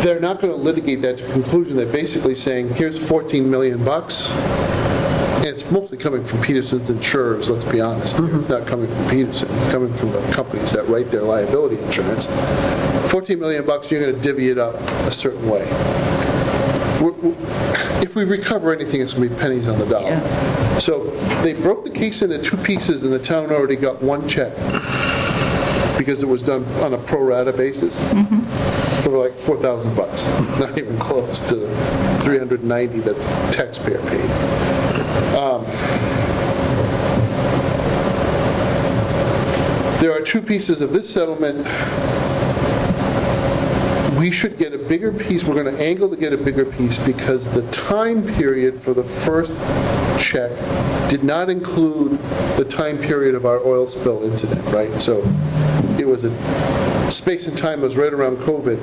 They're not going to litigate that to conclusion. They're basically saying, here's $14 million. And it's mostly coming from Peterson's insurers, let's be honest. It's not coming from Peterson. It's coming from the companies that write their liability insurance. $14 million, you're going to divvy it up a certain way. If we recover anything, it's going to be pennies on the dollar.
Yeah.
So they broke the case into two pieces, and the town already got one check because it was done on a pro rata basis for like $4,000, not even close to the $390 that the taxpayer paid. There are two pieces of this settlement. We should get a bigger piece, we're going to angle to get a bigger piece because the time period for the first check did not include the time period of our oil spill incident, right? So it was a space and time that was right around COVID.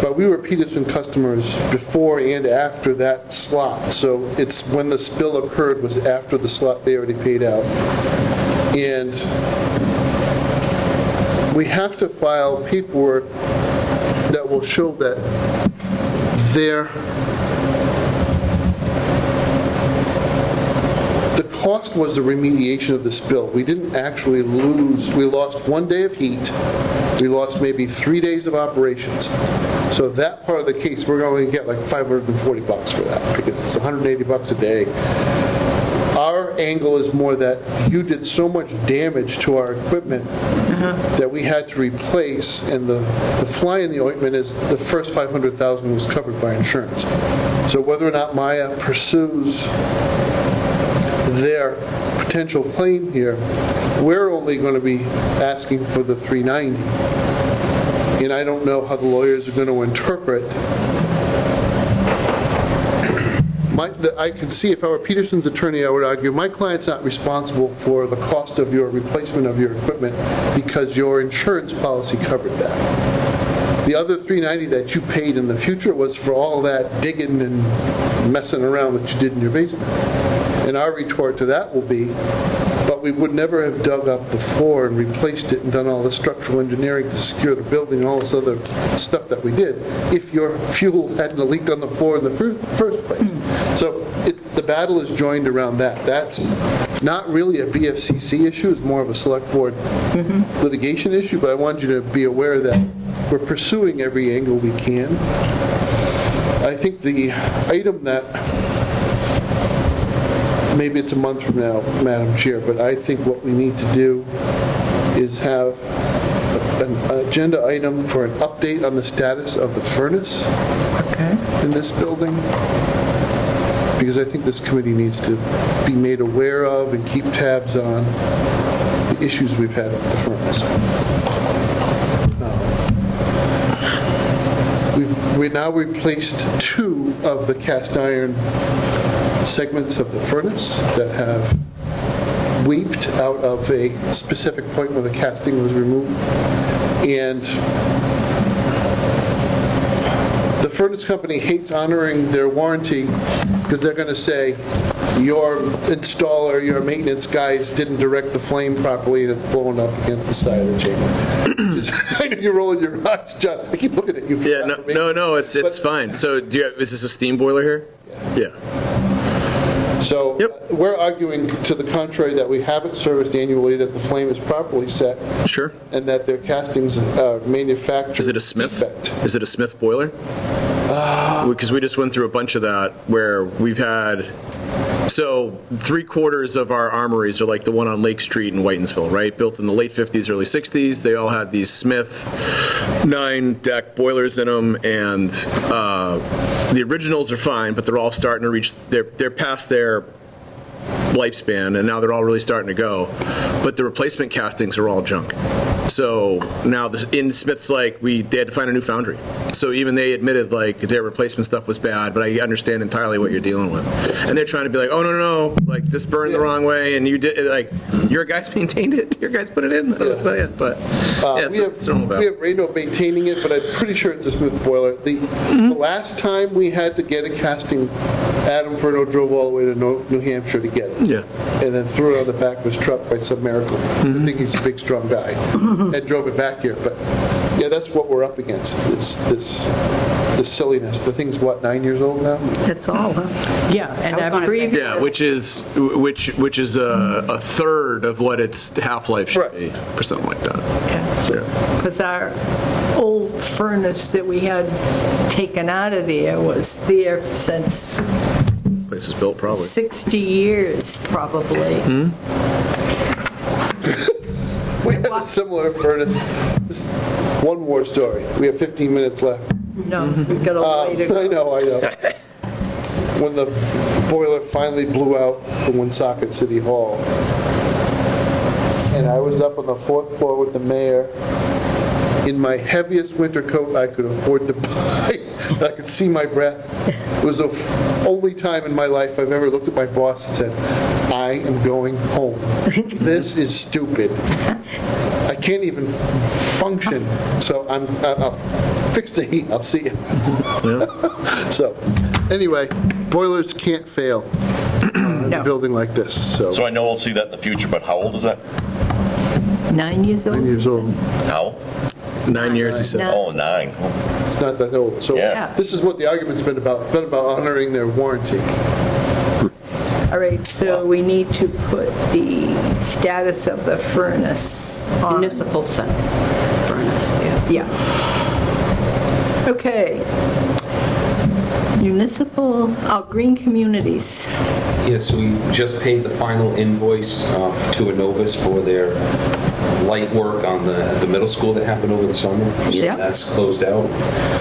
But we were Peterson customers before and after that slot. So it's when the spill occurred was after the slot they already paid out. And we have to file paperwork that will show that the cost was the remediation of the spill. We didn't actually lose, we lost 1 day of heat, we lost maybe 3 days of operations. So that part of the case, we're going to get like $540 for that because it's $180 a day. Our angle is more that you did so much damage to our equipment that we had to replace, and the fly in the ointment is the first $500,000 was covered by insurance. So whether or not Maya pursues their potential claim here, we're only going to be asking for the $390. And I don't know how the lawyers are going to interpret. I can see if I were Peterson's attorney, I would argue my client's not responsible for the cost of your replacement of your equipment because your insurance policy covered that. The other $390 that you paid in the future was for all that digging and messing around that you did in your basement. And our retort to that will be, but we would never have dug up the floor and replaced it and done all the structural engineering to secure the building and all this other stuff that we did if your fuel hadn't leaked on the floor in the first place. So the battle is joined around that. That's not really a BFCC issue. It's more of a select board litigation issue, but I want you to be aware that we're pursuing every angle we can. I think the item that maybe it's a month from now, Madam Chair, but I think what we need to do is have an agenda item for an update on the status of the furnace in this building, because I think this committee needs to be made aware of and keep tabs on the issues we've had with the furnace. We've now replaced 2 of the cast iron segments of the furnace that have weeped out of a specific point where the casting was removed. And the furnace company hates honoring their warranty because they're going to say, your installer, your maintenance guys didn't direct the flame properly and it's blowing up against the side of the chamber. I know you're rolling your eyes, John. I keep looking at you.
Yeah, no, it's fine. So is this a steam boiler here? Yeah.
So we're arguing to the contrary that we have it serviced annually, that the flame is properly set.
Sure.
And that their castings are manufactured.
Is it a Smith?
Defect.
Is it a Smith boiler? Because we just went through a bunch of that where we've had, so 3/4 of our armories are like the one on Lake Street in Whitensville, right? Built in the late 50s, early 60s. They all had these Smith 9-deck boilers in them, and the originals are fine, but they're all starting to reach, they're past their lifespan, and now they're all really starting to go. But the replacement castings are all junk. So now in Smith's, like, they had to find a new foundry. So even they admitted, like, their replacement stuff was bad, but I understand entirely what you're dealing with. And they're trying to be like, oh, no, like, this burned the wrong way, and you did, like, your guys maintained it, your guys put it in. I don't know what to tell you, but it's normal bad.
We have Reno maintaining it, but I'm pretty sure it's a Smith boiler. The last time we had to get a casting, Adam Furno drove all the way to New Hampshire to get it.
Yeah.
And then threw it on the back of his truck by some miracle. I think he's a big, strong guy. And drove it back here. But yeah, that's what we're up against, this silliness. The thing's, what, 9 years old now?
That's all, huh?
Yeah, and
I was
that
gonna say-
previous,
Yeah, which is a third of what its half-life should be, or something like that.
because our old furnace that we had taken out of there was there since
Place is built probably.
60 years, probably.
We had a similar furnace. One more story. We have 15 minutes left.
No, we got a way to go.
I know. When the boiler finally blew out in Woonsocket City Hall, and I was up on the 4th floor with the mayor in my heaviest winter coat I could afford to buy. I could see my breath. It was the only time in my life I've ever looked at my boss and said, I am going home. This is stupid. I can't even function, so I'll fix the heat. I'll see you. So, anyway, boilers can't fail in a building like this, so.
So I know we'll see that in the future, but how old is that?
9 years old?
9 years old.
How?
9 years, he said.
No.
Oh, 9.
It's not that old. So
Yeah.
this is what the argument's been about honoring their warranty.
All right, so we need to put the status of the furnace on.
Municipal center furnace, yeah.
Yeah. Okay. Municipal, green communities.
Yeah, so we just paid the final invoice to Innovus for their light work on the middle school that happened over the summer.
Yeah.
That's closed out.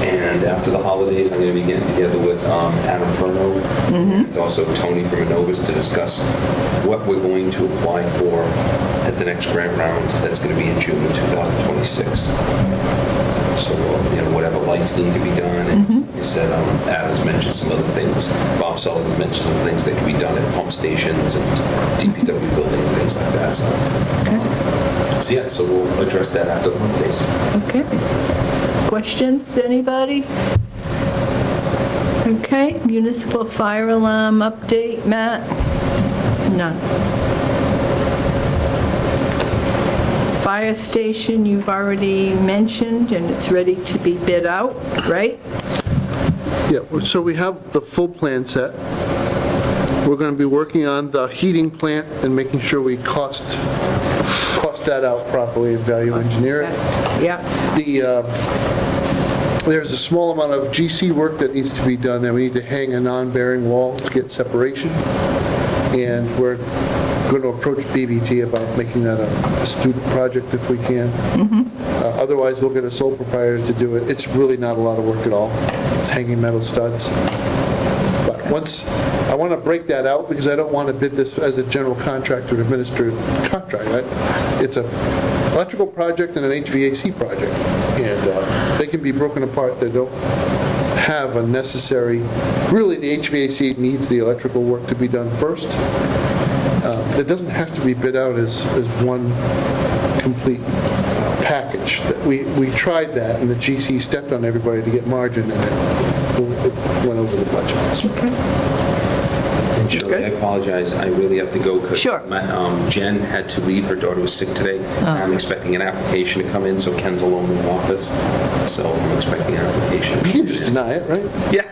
And after the holidays, I'm going to be getting together with Adam Furno and also Tony from Innovus to discuss what we're going to apply for at the next grant round that's going to be in June of 2026. So, whatever lights need to be done. And he said, Adam's mentioned some other things. Bob Sullivan's mentioned some things that can be done at pump stations and DPW building and things like that. So we'll address that after the holidays.
Okay. Questions, anybody? Okay, municipal fire alarm update, Matt? None. Fire station, you've already mentioned, and it's ready to be bid out, right?
Yeah, so we have the full plan set. We're going to be working on the heating plant and making sure we cost that out properly and value engineer it.
Yeah.
There's a small amount of GC work that needs to be done there. We need to hang a non-bearing wall to get separation. And we're going to approach BBT about making that a student project if we can. Otherwise, we'll get a sole proprietor to do it. It's really not a lot of work at all. It's hanging metal studs. But I want to break that out because I don't want to bid this as a general contractor administered contract. It's an electrical project and an HVAC project. And they can be broken apart. They don't have a necessary, really the HVAC needs the electrical work to be done first. It doesn't have to be bid out as one complete package. We tried that, and the GC stepped on everybody to get margin, and it went over the budget.
And Shirley, I apologize, I really have to go because
Sure.
Jen had to leave. Her daughter was sick today. I'm expecting an application to come in, so Ken's alone in the office. So I'm expecting an application.
You can just deny it, right?
Yeah.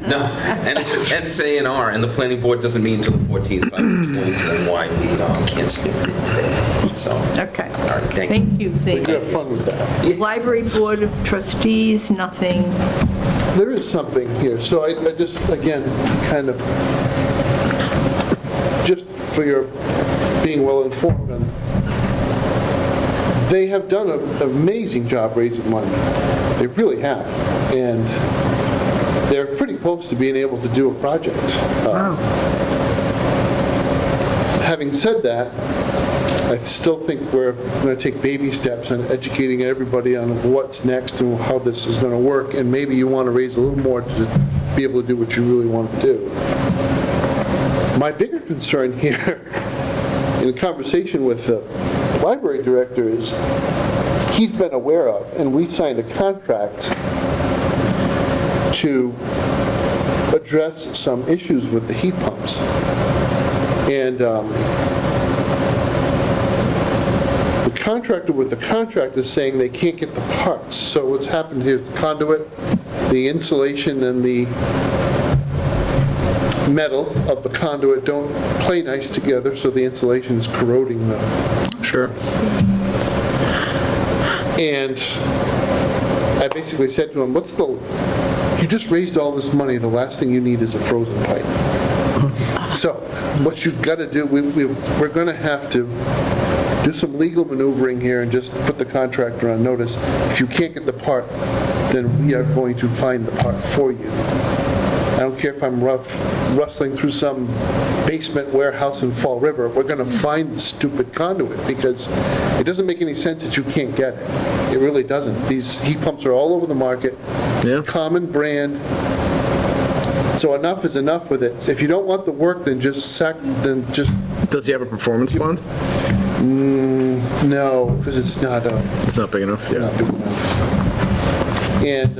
No, and it's A&R, and the planning board doesn't meet until the 14th. But I'm explaining to them why we can't skip it today. So,
Okay.
all right, thank you.
Thank you, thank
We have
you.
fun with that.
Library Board of Trustees, nothing.
There is something here. So I just, again, kind of, just for your being well informed on, they have done an amazing job raising money. They really have. And they're pretty close to being able to do a project.
Wow.
Having said that, I still think we're going to take baby steps in educating everybody on what's next and how this is going to work, and maybe you want to raise a little more to be able to do what you really want to do. My bigger concern here, in conversation with the library director, is he's been aware of, and we signed a contract to address some issues with the heat pumps. And the contractor with the contract is saying they can't get the parts. So what's happened here, the conduit, the insulation and the metal of the conduit don't play nice together, so the insulation is corroding the...
Sure.
And I basically said to him, you just raised all this money, the last thing you need is a frozen pipe. So what you've got to do, we're going to have to do some legal maneuvering here and just put the contractor on notice. If you can't get the part, then we are going to find the part for you. I don't don't care if I'm rustling through some basement warehouse in Fall River, we're going to find the stupid conduit, because it doesn't make any sense that you can't get it. It really doesn't. These heat pumps are all over the market.
Yeah.
Common brand. So enough is enough with it. If you don't want the work, then just
Does he have a performance bond?
no, because it's not
It's not big enough, yeah.
not big enough. And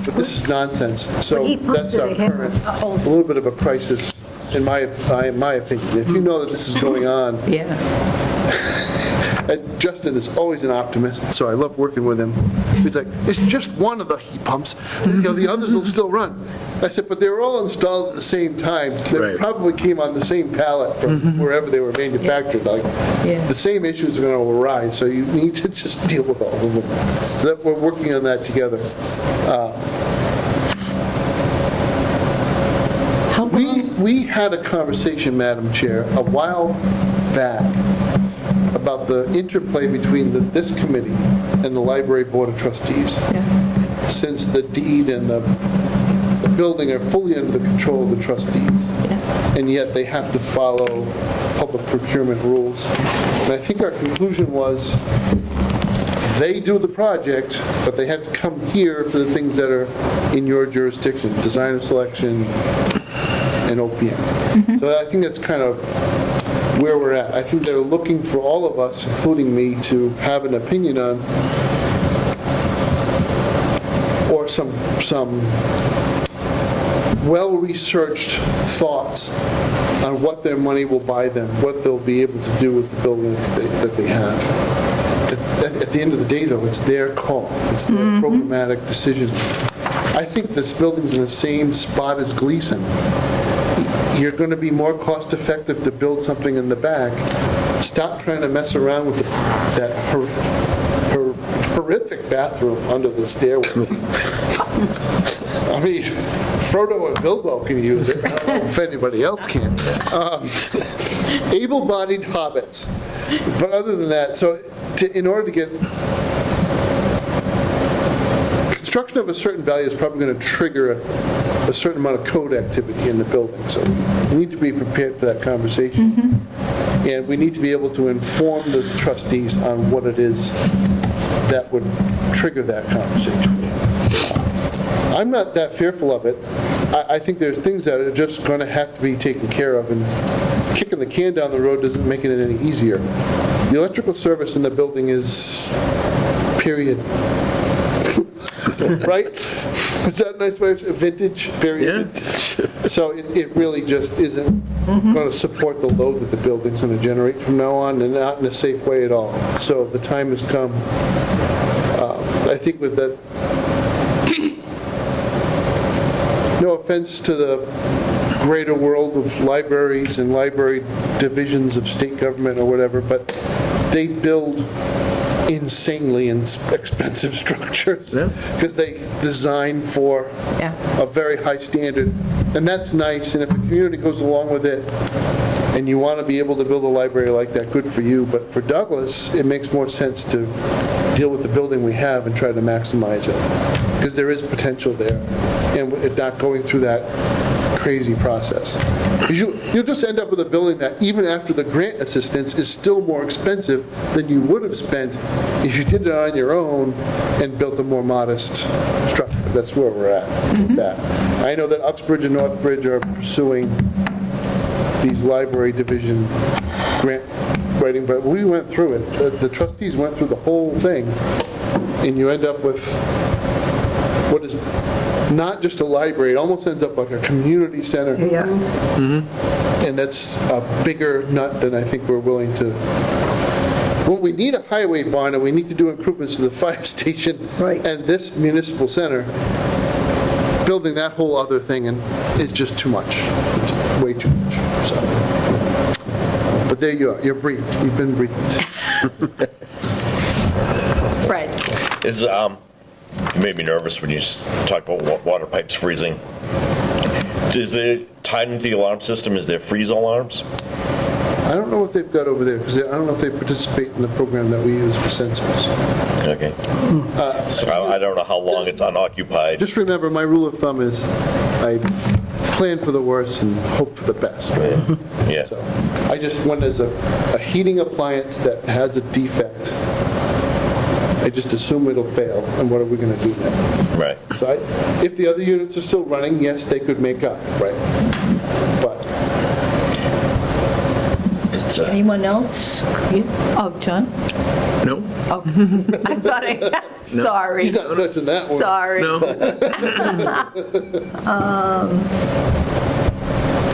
but this is nonsense. So
But heat pumps,
that's
do
our
they have
current,
a whole-
a little bit of a crisis in my opinion. If you know that this is going on,
Yeah.
and Justin is always an optimist, so I love working with him. He's like, it's just one of the heat pumps, the others will still run. I said, but they were all installed at the same time. They
Right.
probably came on the same pallet from wherever they were manufactured. Like,
Yeah.
the same issues are going to arise, so you need to just deal with all of them. So that we're working on that together.
How long?
We had a conversation, Madam Chair, a while back about the interplay between this committee and the Library Board of Trustees. Since the deed and the building are fully under the control of the trustees, and yet they have to follow public procurement rules. And I think our conclusion was, they do the project, but they have to come here for the things that are in your jurisdiction, designer selection and OPM. So I think that's kind of where we're at. I think they're looking for all of us, including me, to have an opinion on, or some well-researched thoughts on what their money will buy them, what they'll be able to do with the building that they have. At the end of the day, though, it's their call. It's their programmatic decision. I think this building's in the same spot as Gleason. You're going to be more cost-effective to build something in the back. Stop trying to mess around with that horrific bathroom under the stairway. I mean, Frodo and Bilbo can use it. I don't know if anybody else can. Able-bodied hobbits. But other than that, so in order to get construction of a certain value is probably going to trigger a certain amount of code activity in the building. So we need to be prepared for that conversation. And we need to be able to inform the trustees on what it is that would trigger that conversation. I'm not that fearful of it. I think there's things that are just going to have to be taken care of, and kicking the can down the road doesn't make it any easier. The electrical service in the building is period. Right? Is that a nice way of saying vintage, period?
Yeah.
So it really just isn't going to support the load that the building's going to generate from now on, and not in a safe way at all. So the time has come. I think with that, no offense to the greater world of libraries and library divisions of state government or whatever, but they build insanely expensive structures because they design for a very high standard, and that's nice, and if the community goes along with it and you want to be able to build a library like that, good for you. But for Douglas, it makes more sense to deal with the building we have and try to maximize it, because there is potential there, and it not going through that crazy process. You'll just end up with a building that, even after the grant assistance, is still more expensive than you would have spent if you did it on your own and built a more modest structure. That's where we're at with that. I know that Uxbridge and Northbridge are pursuing these library division grant writing, but we went through it. The trustees went through the whole thing, and you end up with what is not just a library, it almost ends up like a community center.
Yeah.
And that's a bigger nut than I think we're willing to. Well, we need a highway bond, and we need to do improvements to the fire station
Right.
and this municipal center. Building that whole other thing and is just too much. It's way too much. So, but there you are. You're briefed. You've been briefed.
Fred?
You made me nervous when you talked about water pipes freezing. Is there, tied into the alarm system, is there freeze alarms?
I don't know what they've got over there, because I don't know if they participate in the program that we use for sensors.
Okay. So I don't know how long it's unoccupied.
Just remember, my rule of thumb is I plan for the worst and hope for the best. Right?
Yeah.
So I just, when there's a heating appliance that has a defect, I just assume it'll fail, and what are we going to do then?
Right.
So if the other units are still running, yes, they could make up, right? But
It's,
Anyone else? Oh, John?
No?
Oh, I thought sorry.
he's not touching that one.
Sorry.
No?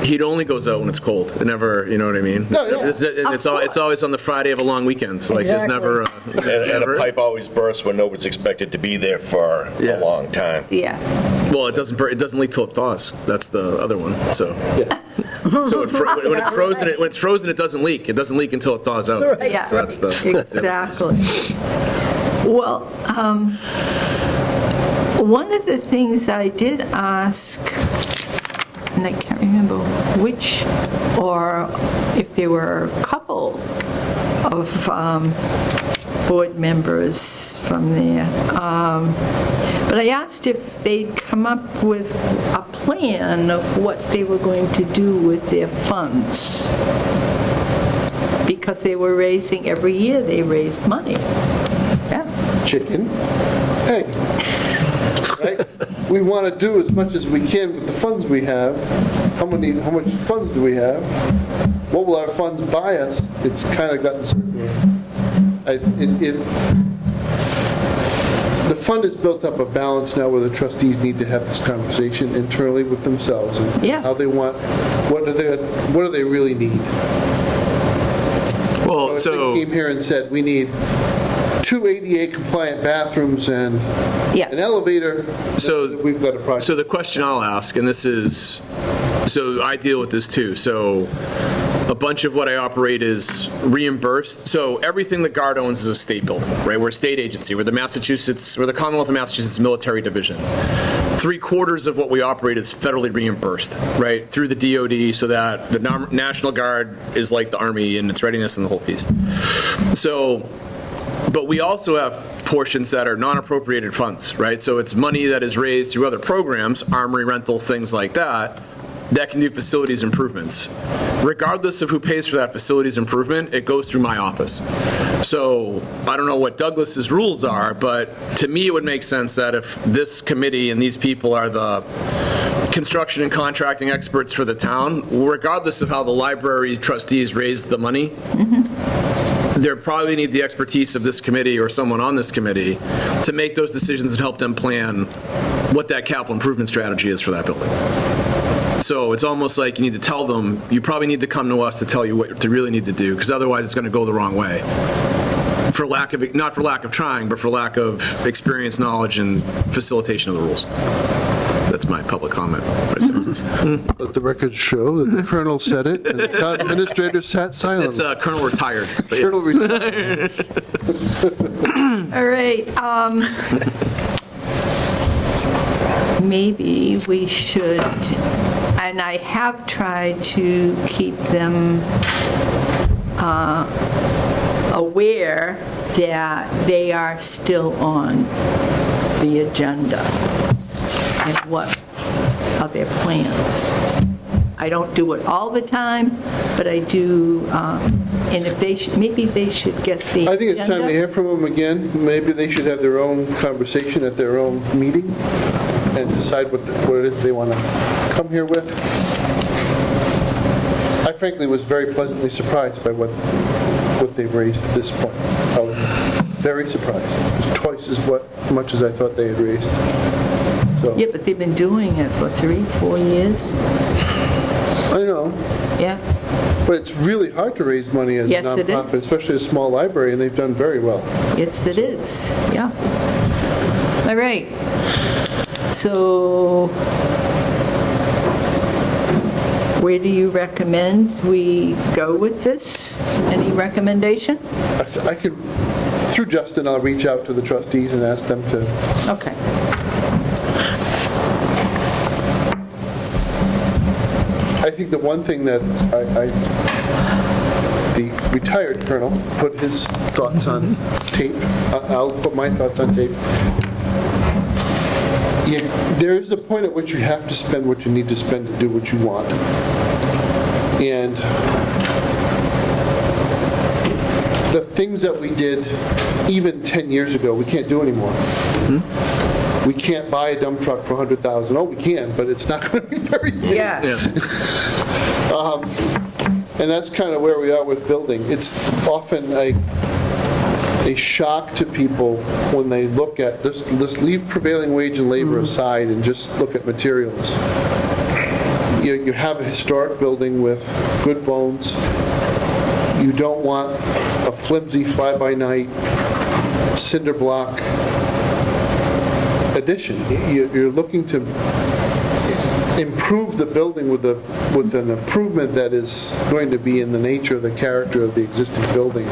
Heat only goes out when it's cold. It never, you know what I mean?
No, yeah.
It's always on the Friday of a long weekend. Like, there's never...
and a pipe always bursts when nobody's expected to be there for
Yeah.
a long time.
Yeah.
Well, it doesn't leak till it thaws. That's the other one, so...
Yeah.
So when it's frozen, it doesn't leak. It doesn't leak until it thaws out.
Yeah.
So that's the...
Exactly. Well, one of the things I did ask, and I can't remember which, or if there were a couple of board members from there, but I asked if they'd come up with a plan of what they were going to do with their funds. Because they were raising, every year they raise money. Yeah.
Chicken, egg. Right? We want to do as much as we can with the funds we have. How much funds do we have? What will our funds buy us? It's kind of gotten circular. The fund has built up a balance now where the trustees need to have this conversation internally with themselves and
Yeah.
how they want, what do they really need?
Well,
If they came here and said, we need 2 ADA compliant bathrooms and
Yeah.
an elevator,
So-
then we've got a project.
So the question I'll ask, and this is, so I deal with this too, so a bunch of what I operate is reimbursed. So everything that GARD owns is a state building, right? We're a state agency. We're the Commonwealth of Massachusetts Military Division. 3/4 of what we operate is federally reimbursed, right? Through the DOD, so that the National Guard is like the Army in its readiness and the whole piece. So, but we also have portions that are non-appropriated funds, right? So it's money that is raised through other programs, armory rentals, things like that, that can do facilities improvements. Regardless of who pays for that facilities improvement, it goes through my office. So I don't know what Douglas's rules are, but to me it would make sense that if this committee and these people are the construction and contracting experts for the town, regardless of how the library trustees raise the money, they probably need the expertise of this committee or someone on this committee to make those decisions and help them plan what that capital improvement strategy is for that building. So it's almost like you need to tell them, you probably need to come to us to tell you what to really need to do, because otherwise it's going to go the wrong way. For lack of, not for lack of trying, but for lack of experience, knowledge, and facilitation of the rules. That's my public comment right there.
Let the records show that the colonel said it and the town administrator sat silently.
It's Colonel retired. but yeah.
Colonel retired.
All right, maybe we should, and I have tried to keep them aware that they are still on the agenda and what are their plans. I don't do it all the time, but I do, and if they should, maybe they should get the
I think it's time to
agenda.
hear from them again. Maybe they should have their own conversation at their own meeting and decide what it is they want to come here with. I frankly was very pleasantly surprised by what they've raised at this point. I was very surprised. It was twice as much as I thought they had raised. So,
Yeah, but they've been doing it for 3-4 years.
I know,
Yeah,
but it's really hard to raise money as a
Yes, it
nonprofit,
is.
especially a small library, and they've done very well.
yes, it is, yeah. All right, so where do you recommend we go with this? Any recommendation?
I could, through Justin, I'll reach out to the trustees and ask them to.
Okay.
I think the one thing that the retired colonel put his thoughts on tape. I'll put my thoughts on tape. there is a point at which you have to spend what you need to spend to do what you want. And the things that we did even 10 years ago, we can't do anymore. We can't buy a dump truck for $100,000. Oh, we can, but it's not going to be very big.
Yeah.
And that's kind of where we are with building. It's often a shock to people when they look at this. Let's leave prevailing wage and labor aside and just look at materials. You have a historic building with good bones. You don't want a flimsy fly-by-night cinder block addition. You're looking to improve the building with an improvement that is going to be in the nature of the character of the existing building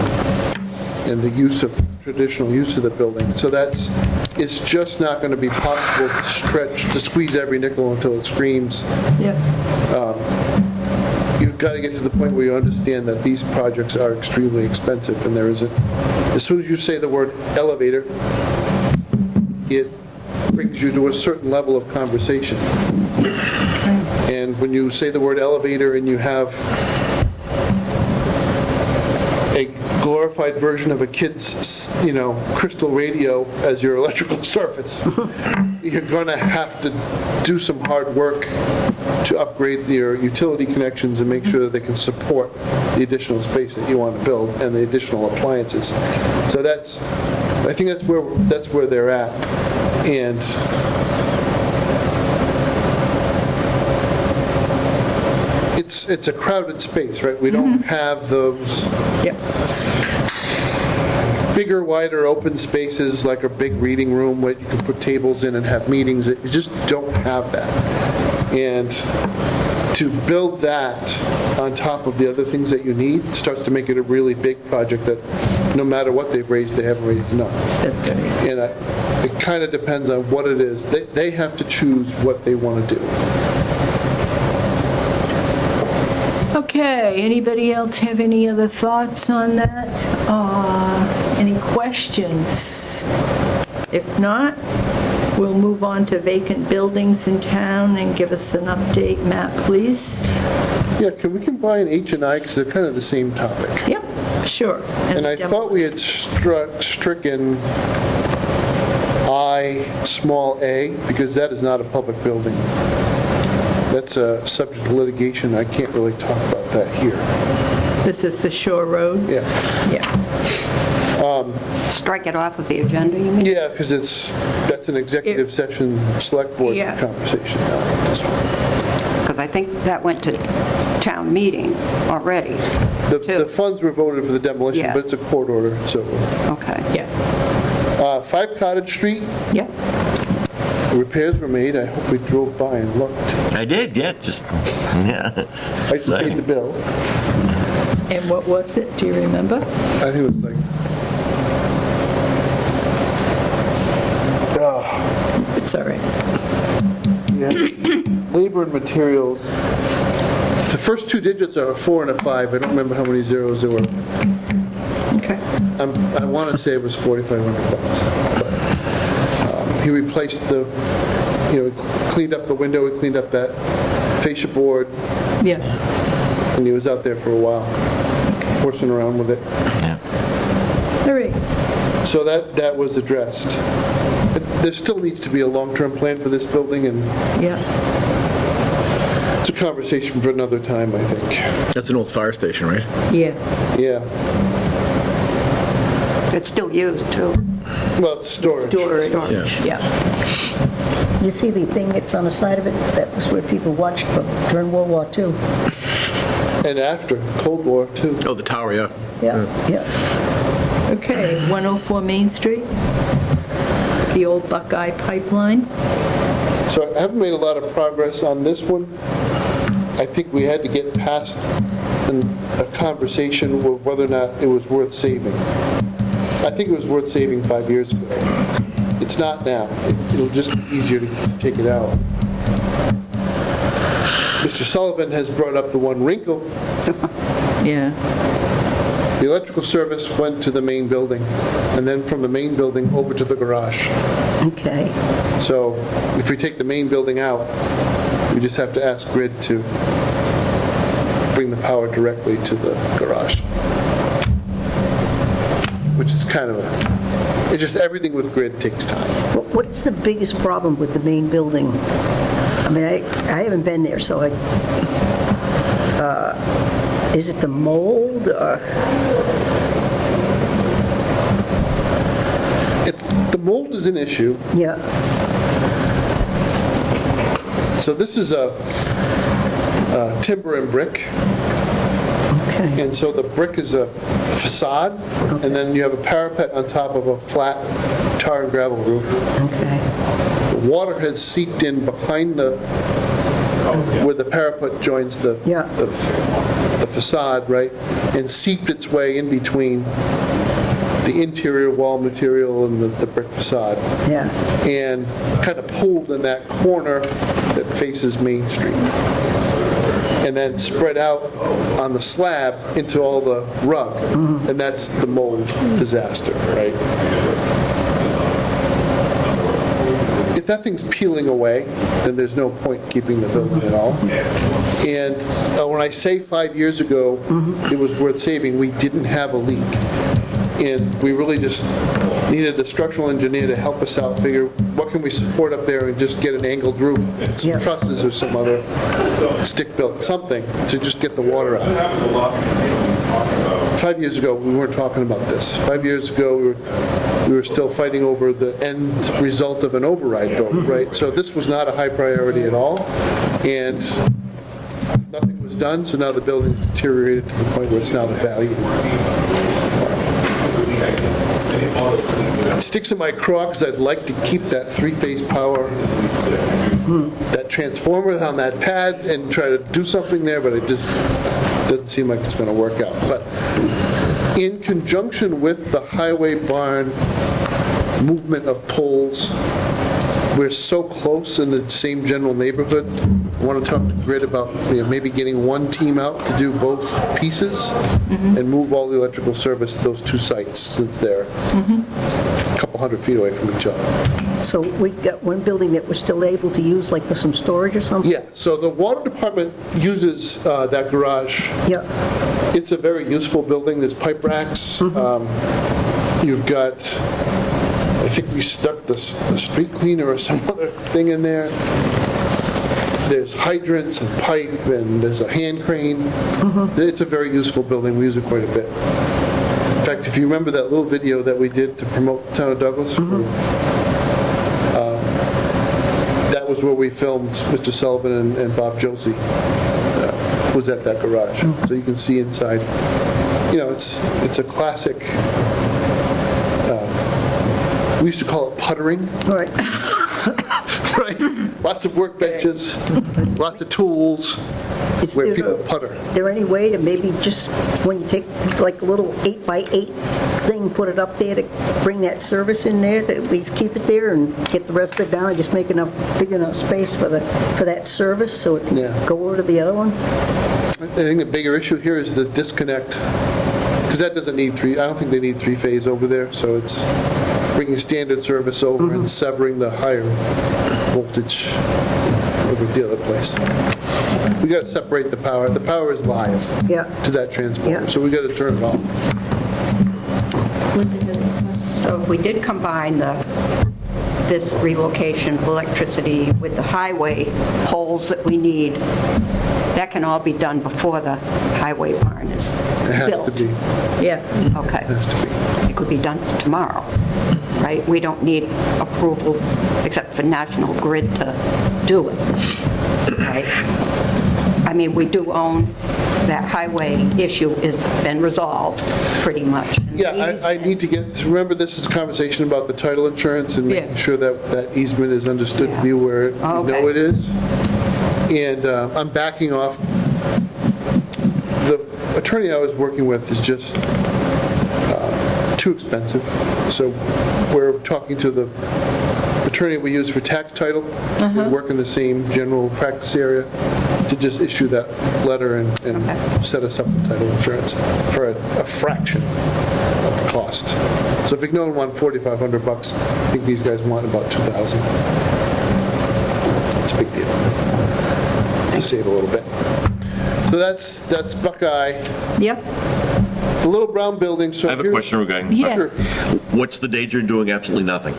and the traditional use of the building. So it's just not going to be possible to squeeze every nickel until it screams.
Yeah.
You've got to get to the point where you understand that these projects are extremely expensive, and there isn't. As soon as you say the word elevator, it brings you to a certain level of conversation. And when you say the word elevator and you have a glorified version of a kid's, crystal radio as your electrical surface, you're going to have to do some hard work to upgrade your utility connections and make sure that they can support the additional space that you want to build and the additional appliances. So I think that's where they're at. And it's a crowded space, right? We don't have those bigger, wider, open spaces like a big reading room where you can put tables in and have meetings. You just don't have that. And to build that on top of the other things that you need starts to make it a really big project that no matter what they've raised, they haven't raised enough. And it kind of depends on what it is. They have to choose what they want to do.
Okay, anybody else have any other thoughts on that? Any questions? If not, we'll move on to vacant buildings in town and give us an update. Matt, please.
Yeah, can we combine H and I because they're kind of the same topic?
Yep, sure.
And I thought we had stricken I, small a, because that is not a public building. That's a subject of litigation. I can't really talk about that here.
This is the Shore Road?
Yeah.
Strike it off of the agenda, you mean?
Yeah, because that's an executive session select board conversation.
Because I think that went to town meeting already.
The funds were voted for the demolition,
Yeah.
but it's a court order, so.
Okay.
Yeah.
5 Cottage Street,
Yeah.
repairs were made. I hope we drove by and looked.
I did, yeah, yeah.
I just paid the bill.
And what was it? Do you remember?
I think it was like,
It's all right.
yeah, labor and materials. The first 2 digits are a 4 and a 5. I don't remember how many zeros there were.
Okay.
I want to say it was $4,500. But he replaced cleaned up the window, he cleaned up that fascia board,
Yeah.
and he was out there for a while, horsing around with it.
All right.
So that was addressed. There still needs to be a long-term plan for this building, and
Yeah.
it's a conversation for another time, I think.
That's an old fire station, right?
Yeah.
Yeah.
It's still used, too.
Well, it's storage.
Storage.
Yeah.
You see the thing that's on the side of it? That was where people watched during World War II.
And after, Cold War, too.
Oh, the tower, yeah.
Yeah.
Okay, 104 Main Street, the old Buckeye Pipeline.
So I haven't made a lot of progress on this one. I think we had to get past a conversation with whether or not it was worth saving. I think it was worth saving 5 years ago. It's not now. It'll just be easier to take it out. Mr. Sullivan has brought up the one wrinkle.
Yeah.
The electrical service went to the main building, and then from the main building over to the garage.
Okay.
So if we take the main building out, we just have to ask Grid to bring the power directly to the garage. Which is kind of it's just everything with Grid takes time.
What is the biggest problem with the main building? I mean, I haven't been there, so is it the mold or?
The mold is an issue.
Yeah.
So this is a timber and brick.
Okay.
And so the brick is a facade, and then you have a parapet on top of a flat tar and gravel roof.
Okay.
The water has seeped in behind where the parapet joins the facade, right, and seeped its way in between the interior wall material and the brick facade.
Yeah.
And kind of pulled in that corner that faces Main Street. And then spread out on the slab into all the rug. And that's the mold disaster, right? If that thing's peeling away, then there's no point keeping the building at all. And when I say 5 years ago, it was worth saving, we didn't have a leak. And we really just needed a structural engineer to help us out, figure what can we support up there and just get an angled roof, some trusses or some other stick-built something to just get the water out. 5 years ago, we weren't talking about this. 5 years ago, we were still fighting over the end result of an override vote, right? So this was not a high priority at all, and nothing was done, so now the building's deteriorated to the point where it's now the value. Sticks in my craw because I'd like to keep that three-phase power, that transformer on that pad and try to do something there, but it just doesn't seem like it's going to work out. But in conjunction with the highway barn movement of poles, we're so close in the same general neighborhood. I want to talk to Grid about maybe getting one team out to do both pieces and move all the electrical service to those two sites since they're a couple hundred feet away from each other.
So we got one building that we're still able to use, like for some storage or something?
Yeah, so the water department uses that garage.
Yeah.
It's a very useful building. There's pipe racks. You've got, I think we stuck the street cleaner or some other thing in there. There's hydrants and pipe, and there's a hand crane. It's a very useful building. We use it quite a bit. In fact, if you remember that little video that we did to promote the town of Douglas, that was where we filmed Mr. Sullivan and Bob Josie was at that garage. So you can see inside. It's a classic. We used to call it puttering.
Right.
Right? Lots of workbenches, lots of tools where people putter.
Is there any way to maybe just, when you take like a little 8x8 thing, put it up there to bring that service in there, to at least keep it there and get the rest of it down and just make big enough space for that service so it can go over to the other one?
I think the bigger issue here is the disconnect, because that doesn't need I don't think they need three-phase over there, so it's bringing standard service over and severing the higher voltage over the other place. We got to separate the power. The power is live to that transformer, so we got to turn it off.
So if we did combine this relocation of electricity with the highway poles that we need, that can all be done before the highway barn is
It has
built.
to be.
Yeah.
Okay.
It has to be.
It could be done tomorrow, right? We don't need approval except for National Grid to do it, right? I mean, we do own that highway issue has been resolved pretty much.
Yeah, I need to remember this is a conversation about the title insurance and making sure that easement is understood to be where you know it is. And I'm backing off. The attorney I was working with is just too expensive. So we're talking to the attorney we use for tax title, would work in the same general practice area, to just issue that letter and set us up with title insurance for a fraction of the cost. So if Ignon wanted $4,500, I think these guys want about $2,000. It's a big deal. To save a little bit. So that's Buckeye.
Yep.
The little brown building, so
I have a
here's-
question regarding,
Yeah.
Sure.
what's the danger in doing absolutely nothing?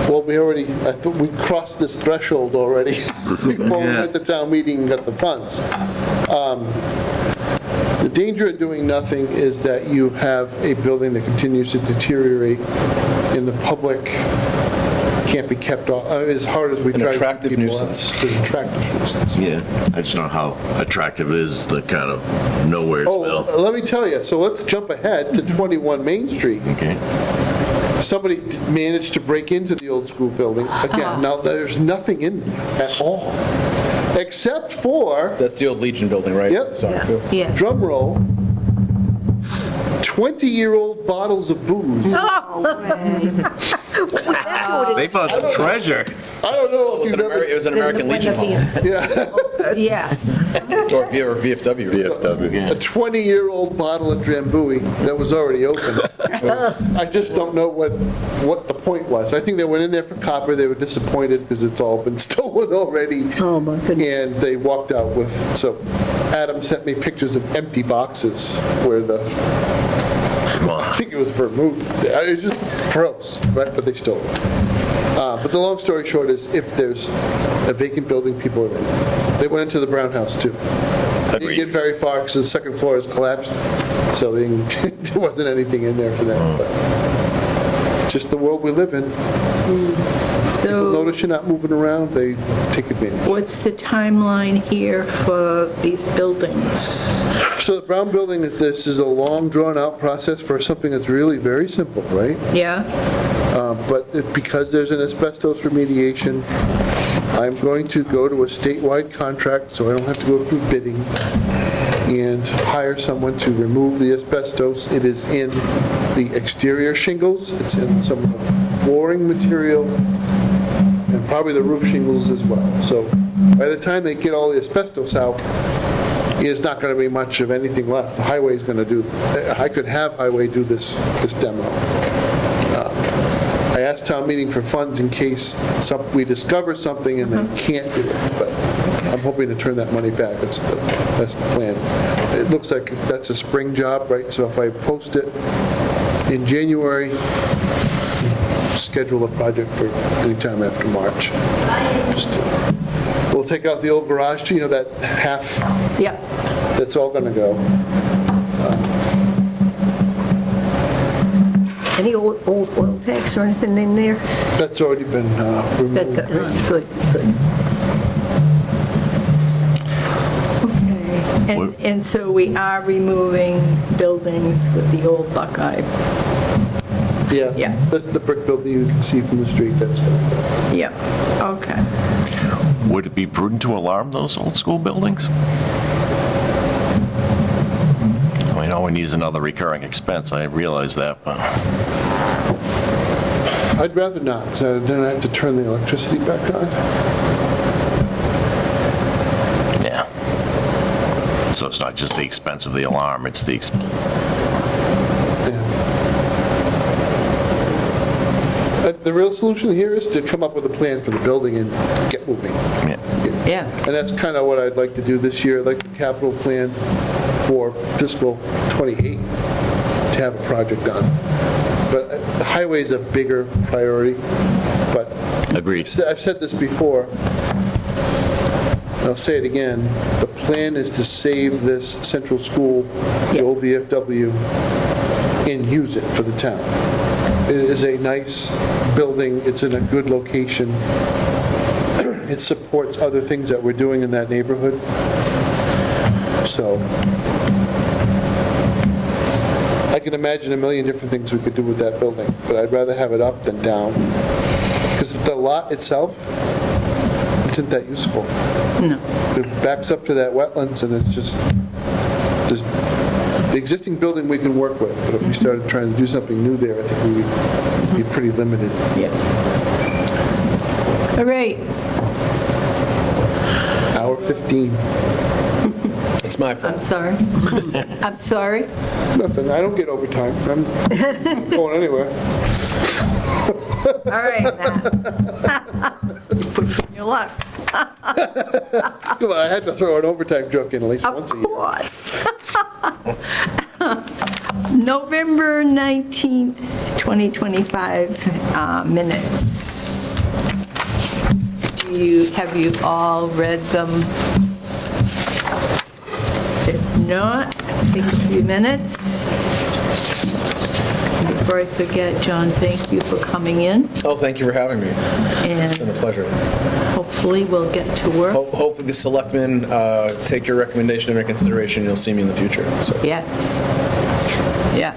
Well, I thought we crossed this threshold already before we went to town meeting and got the funds. The danger of doing nothing is that you have a building that continues to deteriorate and the public can't be kept off, as hard as we
An
try to keep
attractive
people out.
nuisance.
It's an attractive nuisance.
Yeah, I just don't know how attractive it is, the kind of nowheresville.
Oh, let me tell you, so let's jump ahead to 21 Main Street.
Okay.
Somebody managed to break into the old school building. Again, now there's nothing in there at all, except for,
That's the old Legion building, right?
Yep.
Sorry.
Yeah.
drum roll, 20-year-old bottles of booze.
They found some treasure.
I don't know if you've ever,
It was an American Legion hall,
yeah,
Yeah.
or VFW.
VFW.
a 20-year-old bottle of Drambuie that was already open. I just don't know what the point was. I think they went in there for copper. They were disappointed because it's all been stolen already.
Oh, my goodness.
And they walked out with, so Adam sent me pictures of empty boxes where I think it was vermouth. It was just gross, right? But they stole it. But the long story short is, if there's a vacant building, people are in it. They went into the Brown House, too. They didn't get very far because the second floor has collapsed, so there wasn't anything in there for them. But it's just the world we live in. People
So
notice you're not moving around, they take advantage.
what's the timeline here for these buildings?
So the Brown building, this is a long, drawn-out process for something that's really very simple, right?
Yeah?
But because there's an asbestos remediation, I'm going to go to a statewide contract, so I don't have to go through bidding, and hire someone to remove the asbestos. It is in the exterior shingles, it's in some of the flooring material, and probably the roof shingles as well. So by the time they get all the asbestos out, there's not going to be much of anything left. The highway's going to do, I could have highway do this demo. I asked town meeting for funds in case we discover something and they can't do it, but I'm hoping to turn that money back. That's the plan. It looks like that's a spring job, right? So if I post it in January, schedule a project for any time after March. We'll take out the old garage, that half,
Yep.
that's all going to go.
Any old oil tanks or anything in there?
That's already been removed.
That's done.
Good, good.
Okay. And so we are removing buildings with the old Buckeye.
Yeah.
Yeah.
That's the brick building you can see from the street, that's going to go.
Yeah, okay.
Would it be prudent to alarm those old school buildings? I mean, all we need is another recurring expense, I realize that, but
I'd rather not, because then I have to turn the electricity back on.
yeah. So it's not just the expense of the alarm, it's the,
The real solution here is to come up with a plan for the building and get moving.
yeah.
Yeah.
And that's kind of what I'd like to do this year. I'd like the capital plan for fiscal '28 to have a project done. But the highway is a bigger priority, but
Agreed.
I've said this before, I'll say it again, the plan is to save this central school, the old VFW, and use it for the town. It is a nice building, it's in a good location, it supports other things that we're doing in that neighborhood. So, I can imagine a million different things we could do with that building, but I'd rather have it up than down. Because the lot itself isn't that useful.
No.
It backs up to that wetlands and it's just The existing building we can work with, but if we started trying to do something new there, I think we would be pretty limited.
All right,
Hour 15.
It's my
I'm
fault.
sorry. I'm sorry.
Nothing, I don't get overtime. I'm not going anywhere.
All right, Matt. Pushing your luck.
Come on, I had to throw an overtime joke in at least
Of
once a year.
course. November 19th, 2025 minutes. Have you all read them? If not, take a few minutes. Before I forget, John, thank you for coming in,
Oh, thank you for having me. It's been a
and
pleasure.
hopefully we'll get to work.
Hopefully the selectmen take your recommendation under consideration, and you'll see me in the future. So.
Yes. Yeah.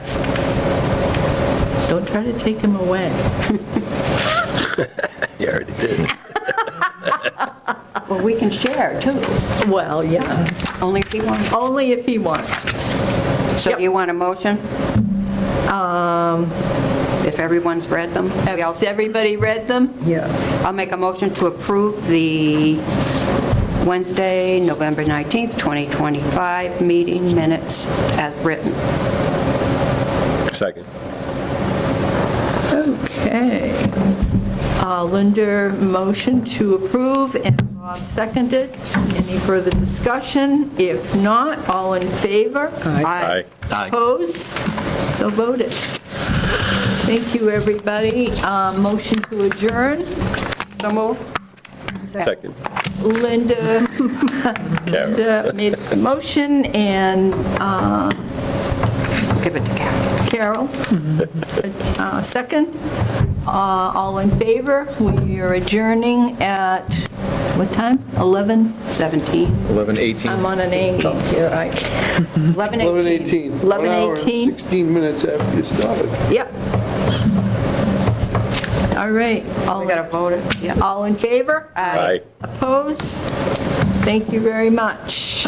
Don't try to take him away.
You already did.
Well, we can share, too,
Well, yeah,
only if you want.
only if he wants.
So
Yep.
do you want a motion? If everyone's read them? We
Has
also-
everybody read them?
Yeah.
I'll make a motion to approve the Wednesday, November 19th, 2025 meeting minutes as written.
Second.
Okay. Linda motion to approve, and Bob seconded. Any further discussion? If not, all in favor?
Aye.
Opposed? So voted. Thank you, everybody. Motion to adjourn.
So move.
Second.
Linda made a motion, and
Give it to Karen.
Carol, second. All in favor? We are adjourning at, what time?
17.
11:18.
I'm on an angle here. 11:18.
11:18. 1 hour and
11:18.
16 minutes after you started.
Yep. All right.
We got to vote it. Yeah.
All in favor?
Aye.
Opposed? Thank you very much.